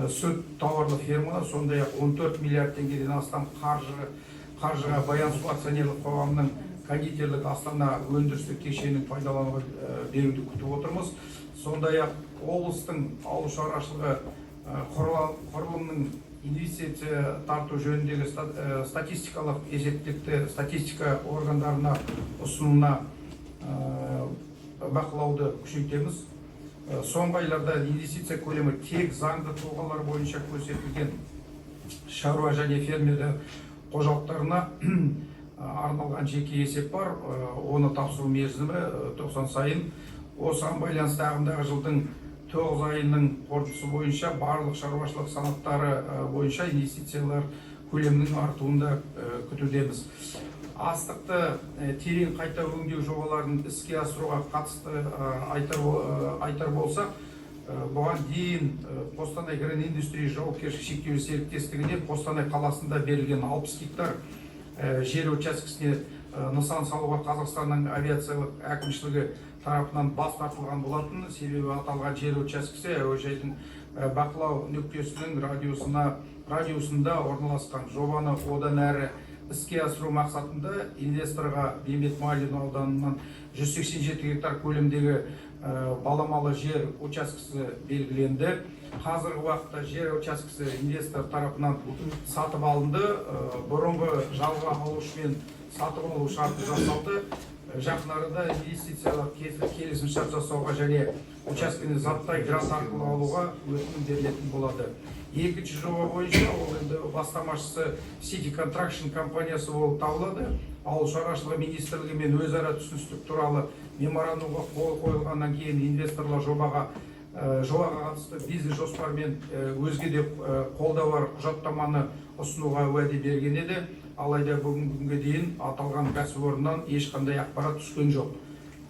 сүт тауарлы фермалар, сондай-ақ 14 миллиард теңгеден астам қаржыға Баян Су акционерлік қоғамының кондитерлік Астана өндірістік кешенін пайдалануға беруді күтіп отырмыз. Сондай-ақ облыстың ауыл шаруашылығы құрылымының инвестиция тарту жөніндегі статистикалық есептікті статистика органдарына ұсынуына бақылауды күшейтеміз. Соңғы айларда инвестиция көлемі тек заңды тұлғалар бойынша көрсетілген шаруа және фермерлер қожалықтарына арналған жеке есеп бар. Оны тапсыру мерзімі 90 сайын. Осыған байланысты ағымдағы жылдың 9 айының қорытындысы бойынша барлық шаруашылық санаттары бойынша инвестициялар көлемінің артуында күтудеміз. Астықты терең қайта өңдеу жобаларын іске асыруға қатысты айтар болсақ, бұған дейін Қостанай Агроиндустрия жауапкершілігі шектеулі серіктестігіне Қостанай қаласында берілген 60 гектар жер учаскесіне нысан салуға Қазақстанның авиациялық әкімшілігі тарапынан бас тартылған болатын. Себебі аталған жер учаскесі әуежайдың бақылау нүктесінің радиусында орналасқан. Жобаны одан әрі іске асыру мақсатында инвесторға Бейімбет Майлин ауданынан 187 гектар көлемдегі баламалы жер учаскесі белгіленді. Қазіргі уақытта жер учаскесі инвестор тарапынан сатып алынды. Бұрынғы жалға алушымен сатып алу шарты жасалды. Жақын арада инвестициялық келісім шарт жасауға және учаскені заттай грант арқылы алуға өтінім берілетін болады. Екінші жоба бойынша ол енді бастамашысы City Contraction компаниясы болып табылады. Ауыл шаруашылығы министрлігімен өзара түсіністік туралы меморандумға қол қойылғаннан кейін инвесторлар жобаға қатысты бизнес жоспармен өзге де қолда бар құжаттаманы ұсынуға уәде берген еді. Алайда бүгінге дейін аталған кәсіпорыннан ешқандай ақпарат түскен жоқ.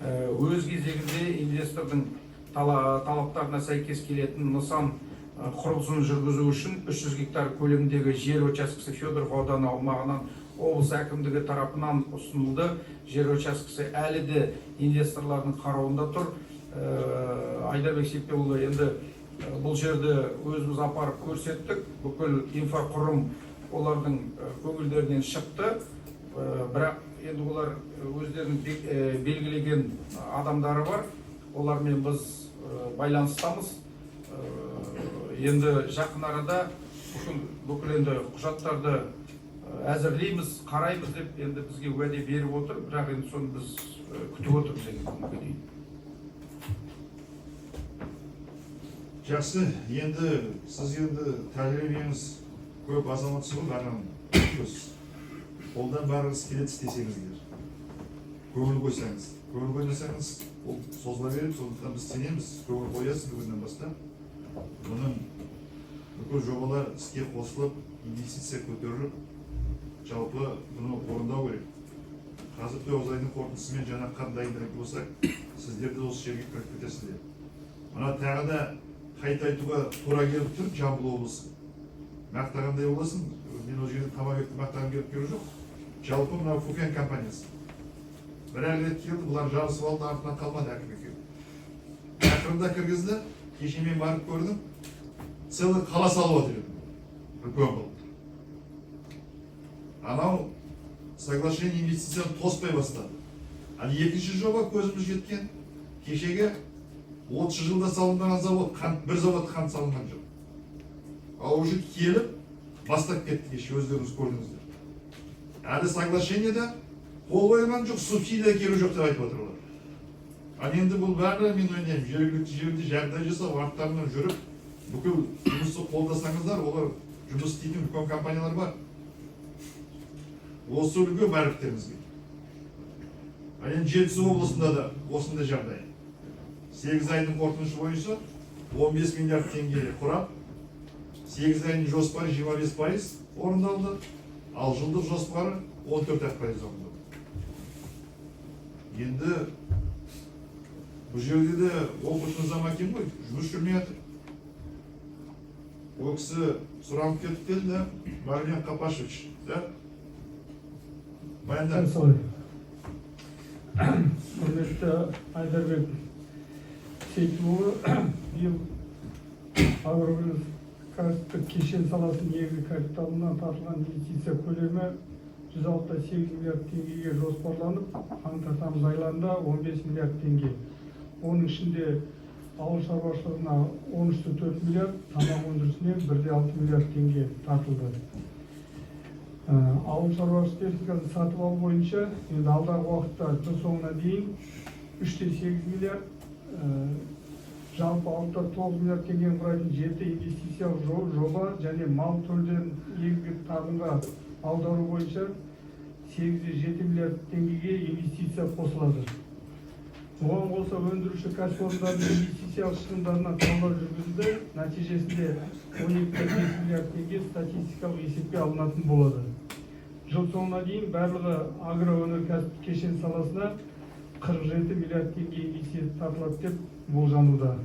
өз кезегінде инвестордың талаптарына сәйкес келетін нысан құрылысын жүргізу үшін 300 гектар көлеміндегі жер учаскесі Федоров ауданы аумағынан облыс әкімдігі тарапынан ұсынылды. Жер учаскесі әлі де инвесторлардың қарауында тұр. Айдарбек Сейітбекұлы, енді бұл жерді өзіміз апарып көрсеттік. Бүкіл инфрақұрылым олардың көңілдерінен шықты. Бірақ енді олар өздерінің белгілеген адамдары бар. Олармен біз байланыстамыз. Енді жақын арада бүкіл енді құжаттарды әзірлейміз, қараймыз деп енді бізге уәде беріп отыр. Бірақ енді соны біз күтіп отырмыз енді. Жақсы, енді сіз енді тәжірибеңіз көп азаматсыз ғой, ғанамын. Қолдан барыңыз келеді істесеңіздер. Көңіл қойсаңыз. Көңіл қоймасаңыз, ол созыла береді, сондықтан біз сенеміз. Көңіл қоясыз бүгіннен бастап. Бұның бүкіл жобалар іске қосылып, инвестиция көтеріліп, жалпы бұны орындау керек. Қазір 9 айдың қорытындысымен жаңа қандайындырып болсақ, сіздер де осы жерге кіріп кетесіздер. Мына тағы да қайта айтуға тура келіп тұр Жамбыл облысы. Мақтағандай боласың, мен ол жерде Тамабекті мақтаған келіп келу жоқ. Жалпы мына Фукен компаниясы. Бір рет келді, бұлар жарысып алды, артынан қалмады әкім екеуі. Ақырында кіргізді, кеше мен барып көрдім, целый қала салып отыр еді. Үлкен болды. Анау соглашение инвестицияны тоспай бастады. Ал екінші жоба көзіміз жеткен, кешеге 30 жылда салынған завод, бір завод қант салынған жоқ. Ал уже келіп, бастап кетті кеше, өздеріңіз көрдіңіздер. Әлі соглашениеда қол қойылған жоқ, субсидия келу жоқ деп айтып отырлар. Ал енді бұл бәрі мен ойлаймын, жергілікті жерде жағдай жасап, арттарынан жүріп, бүкіл жұмысты қолдасаңыздар, олар жұмыс істейтін үлкен компаниялар бар. Осы үлгі бәріктеріңізге. Ал енді Жетісу облысында да осындай жағдай. 8 айдың қорытындысы бойынша 15 миллиард теңге құрап, 8 айдың жоспары 25% орындалды, ал жылдық жоспары 14% орындалды. Енді бұл жерде де опытный замакин ғой, жұмыс жүрмей жатыр. Ол кісі сұранып кетіп келді, Мармен Қапашевич, да? Баяндар. Құрметті Айдарбек Сейітұлы, биыл агрокәсіптік кешен саласының негізгі капиталына тартылған инвестиция көлемі 168 миллиард теңгеге жоспарланып, қаңтар-тамыз айларында 15 миллиард теңге. Оның ішінде ауыл шаруашылығына 13,4 миллиард, тамақ өндірісіне 1,6 миллиард теңге тартылды. Ауыл шаруашылық техникасын сатып алу бойынша енді алдағы уақытта жыл соңына дейін 3,8 миллиард, жалпы алты 9 миллиард теңгені құрайтын 7 инвестициялық жоба және мал төлдерін егінге тағынға аудару бойынша 8,7 миллиард теңгеге инвестиция қосылады. Оған қоса өндіруші кәсіпорындардың инвестициялық шығындарына талдау жүргізілді, нәтижесінде 12,5 миллиард теңге статистикалық есепке алынатын болады. Жыл соңына дейін барлығы агроөнеркәсіптік кешен саласына 47 миллиард теңге инвестиция тартылады деп болжануда.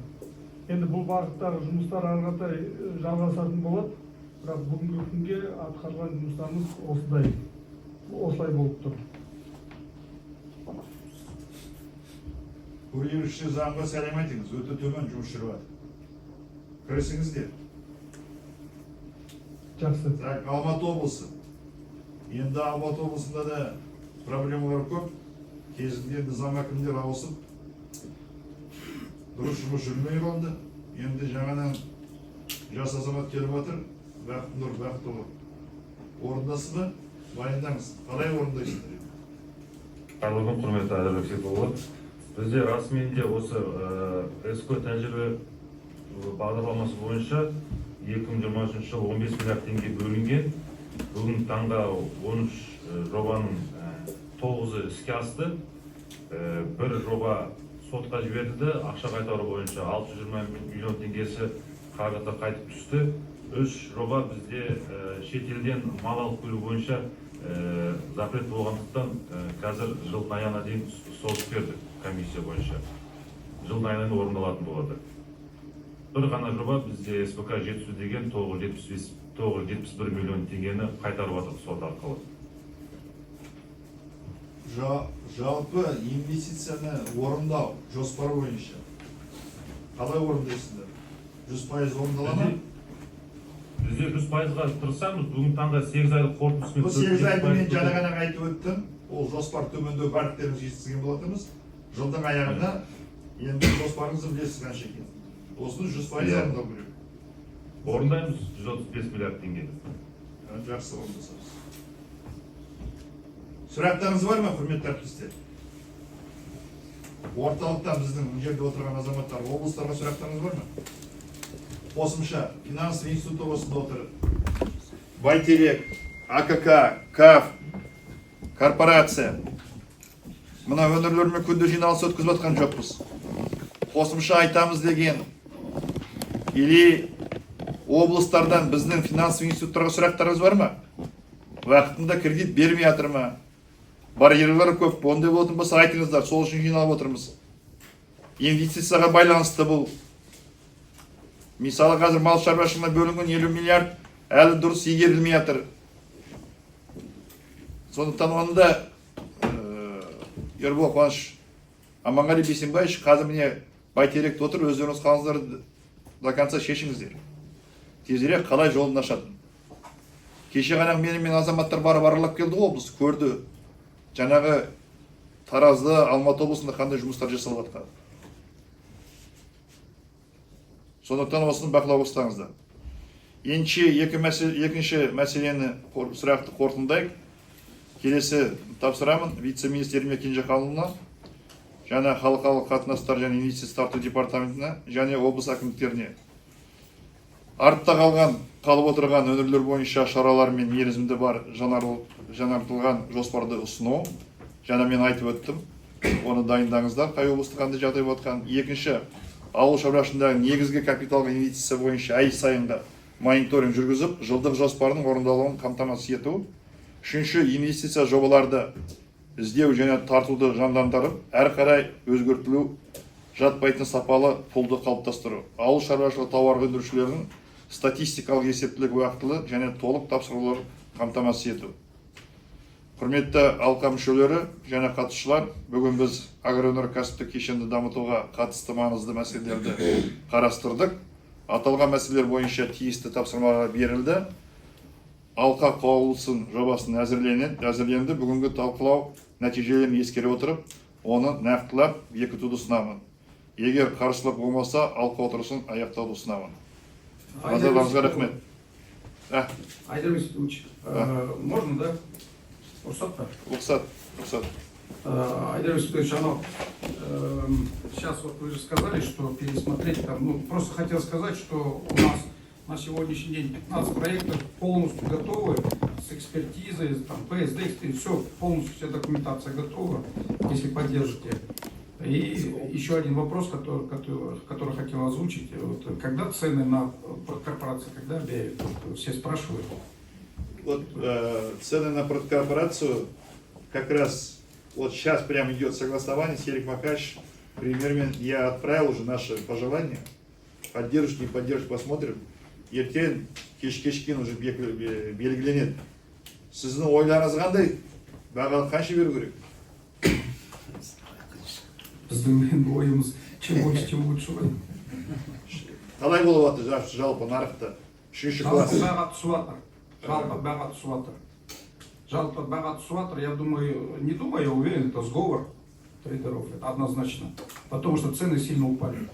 Енді бұл бағыттағы жұмыстар ары қарай жалғасатын болады, бірақ бүгінгі күнге атқарылған жұмыстарымыз осылай болып тұр. Көреруші заңға сәлем айтыңыз, өте төмен жұмыс жүріп жатыр. Кірісіңіздер. Жақсы. Алматы облысы. Енді Алматы облысында да проблемалар көп. Кезінде заң әкімдер ауысып, дұрыс жұмыс жүрмей қалды. Енді жаңадан жас азамат келіп жатыр, бақытұлы. Орындасы ба? Баяндаңыз. Қалай орындайсыздар? Қайырлы күн, құрметті Айдарбек Сейітұлы. Бізде расымен де осы СК тәжірибе бағдарламасы бойынша 2023 жылы 15 миллиард теңге бөлінген. Бүгін таңда 13 жобаның 9-ы іске асты. Бір жоба сотқа жіберді, ақша қайтару бойынша 620 миллион теңгесі қаражатқа қайтып түсті. 3 жоба бізде шетелден мал алып келу бойынша запрет болғандықтан қазір жылдың аяғына дейін созып берді. комиссия бойынша жылдың айынан орындалатын болады. Бір ғана жоба бізде СПК жетісу деген 971 миллион теңгені қайтарып жатыр сот арқылы. Жалпы инвестицияны орындау жоспары бойынша қалай орындайсыздар? 100% орындала ма? Бізде 100%-ға тырысамыз. Бүгін таңда 8 айлық қорытындысымен. Бұл 8 айды мен жаңа ғана айтып өттім. Ол жоспар төмендеу барлықтеріңіз жеткізген болатынбыз. Жылдың аяғында енді жоспарыңызды білесіз қанша екен. Осыны 100% орындау керек. Орындаймыз 135 миллиард теңге. Жақсы орындасаңыз. Сұрақтарыңыз бар ма, құрметті әріптестер? Орталықтан біздің бұл жерде отырған азаматтар, облыстарға сұрақтарыңыз бар ма? Қосымша, финансовый институты осында отыр. Байтерек, АКК, КАФ, корпорация. Мына өңірлермен күнде жиналыс өткізіп жатқан жоқпыз. Қосымша айтамыз деген, или облыстардан біздің финансовый институттарға сұрақтарыңыз бар ма? Уақытында кредит бермей жатыр ма? Барьерлар көп, ондай болатын болса айтыңыздар, сол үшін жиналып отырмыз. Инвестицияға байланысты бұл. Мысалы қазір мал шаруашылығына бөлінген 50 миллиард әлі дұрыс игерілмей жатыр. Сондықтан оны да Ербол Қуаныш Аманғали Бейсенбаевич қазір міне Байтеректе отыр, өздеріңіз қалыңыздар до конца шешіңіздер. Тезірек қалай жолын ашатын. Кеше ғана менімен азаматтар барып аралап келді ғой, облыс көрді. Жаңағы Таразды, Алматы облысында қандай жұмыстар жасалып жатқан. Сондықтан осыны бақылауға ұстаңыздар. Екінші мәселені сұрақты қорытындайық. Келесі тапсырамын вице-министр Кенжеханұлына, және халықаралық қатынастар және инвестиция тарту департаментіне, және облыс әкімдіктеріне. Артта қалып отырған өңірлер бойынша шаралар мен мерзімді бар жаңартылған жоспарды ұсыну. Жаңа мен айтып өттім. Оны дайындаңыздар, қай облыста қандай жағдай болып жатқан. Екінші, ауыл шаруашылығындағы негізгі капиталға инвестиция бойынша ай сайынғы мониторинг жүргізіп, жылдық жоспардың орындалуын қамтамасыз ету. Үшінші, инвестиция жобаларды іздеу және тартуды жандандырып, әрі қарай өзгертілу, жатпайтын сапалы пулды қалыптастыру. Ауыл шаруашылығы тауар өндірушілерінің статистикалық есептілік уақытылы және толық тапсырулар қамтамасыз ету. Құрметті алқа мүшелері және қатысушылар, бүгін біз агроөнеркәсіптік кешенді дамытуға қатысты маңызды мәселелерді қарастырдық. Аталған мәселелер бойынша тиісті тапсырмалар берілді. Алқа қаулысын жобасын әзірленді. Бүгінгі талқылау нәтижелерін ескере отырып, оны нақтылап бекітуді ұсынамын. Егер қарсылық болмаса, алқа отырысын аяқтауды ұсынамын. Назарларыңызға рахмет. Айдар Васильевич, можно, да? Рұқсат. Айдар Васильевич, сейчас вот вы же сказали, что пересмотреть там, ну, просто хотел сказать, что у нас на сегодняшний день 15 проектов полностью готовы, с экспертизой, там, ПСД, все, полностью вся документация готова, если поддержите. И еще один вопрос, который хотел озвучить. Вот, когда цены на корпорации, когда объявят? Все спрашивают. Вот цены на корпорацию, как раз вот сейчас прямо идет согласование, Серик Макач, примерно я отправил уже наши пожелания. Поддержишь, не поддержишь, посмотрим. Ертең кешкен уже белгіленеді. Сіздің ойларыңыз қандай? Бағалы қанша беру керек? Біздің ойымыз чем больше, тем лучше. Қалай болып жатыр жалпы нарықта? Үшінші класс. Жалпы баға түсіп жатыр. Я думаю, не думаю, я уверен, это сговор трейдеров, это однозначно. Потому что цены сильно упали.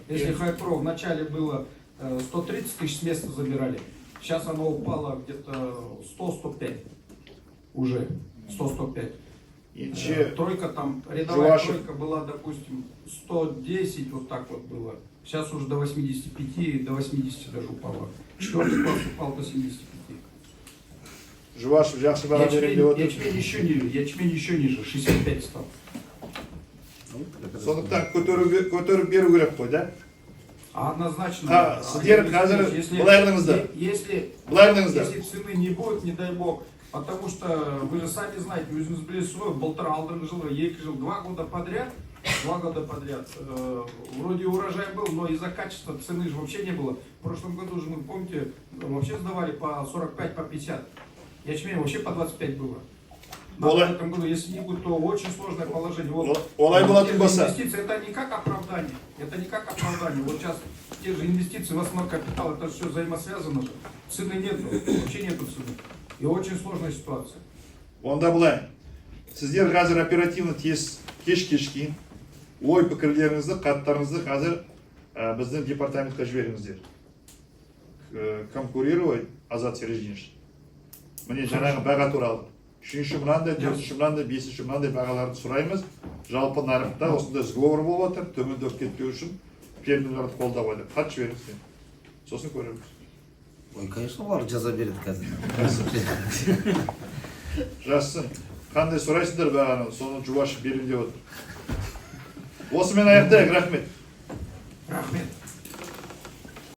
Если Хайпро в начале было 130 тысяч с места забирали, сейчас оно упало где-то 100-105 уже, 100-105. Тройка там, рядовая тройка была, допустим, 110, вот так вот было. Сейчас уже до 85, до 80 даже упало. Четвертый класс упал до 75. Жуашев жақсы баға беремін деп отыр. Ячмень еще ниже, 65 стал. Сондықтан көтеріп беру керек қой, да? Однозначно. Сіздер қазір былай қылыңыздар. Если цены не будет, не дай бог, Потому что вы же сами знаете, өзіңіз білесіз ғой, былтыр алдыңғы жылы 2 жыл, 2 года подряд, вроде урожай был, но из-за качества цены же вообще не было. В прошлом году же, вы помните, вообще сдавали по 45, по 50. Ячмень вообще по 25 было. А в этом году, если не будет, то очень сложное положение. Вот, инвестиции это не как оправдание. Это не как оправдание. Вот сейчас те же инвестиции в основной капитал, это все взаимосвязано. Цены нет, вообще нету цены. И очень сложная ситуация. Онда былай, сіздер қазір оперативно кеш-кешки ой пікірлеріңізді, хаттарыңызды қазір біздің департаментқа жіберіңіздер. Конкурировать Азат Сереждинович. Міне жаңағы баға туралы. 3-ші мынандай, 4-ші мынандай, 5-ші мынандай бағаларды сұраймыз. Жалпы нарықта осындай сговор болып жатыр, төмендеп кетпеу үшін фермерлерді қолдап ойда. Хат жіберіңіздер. Сосын көреміз. Ой, конечно, олар жаза береді қазір. Жазсын. Қандай сұрайсыңдар бағаны, соны жуашып берем деп отыр. Осымен аяқтайық, рахмет.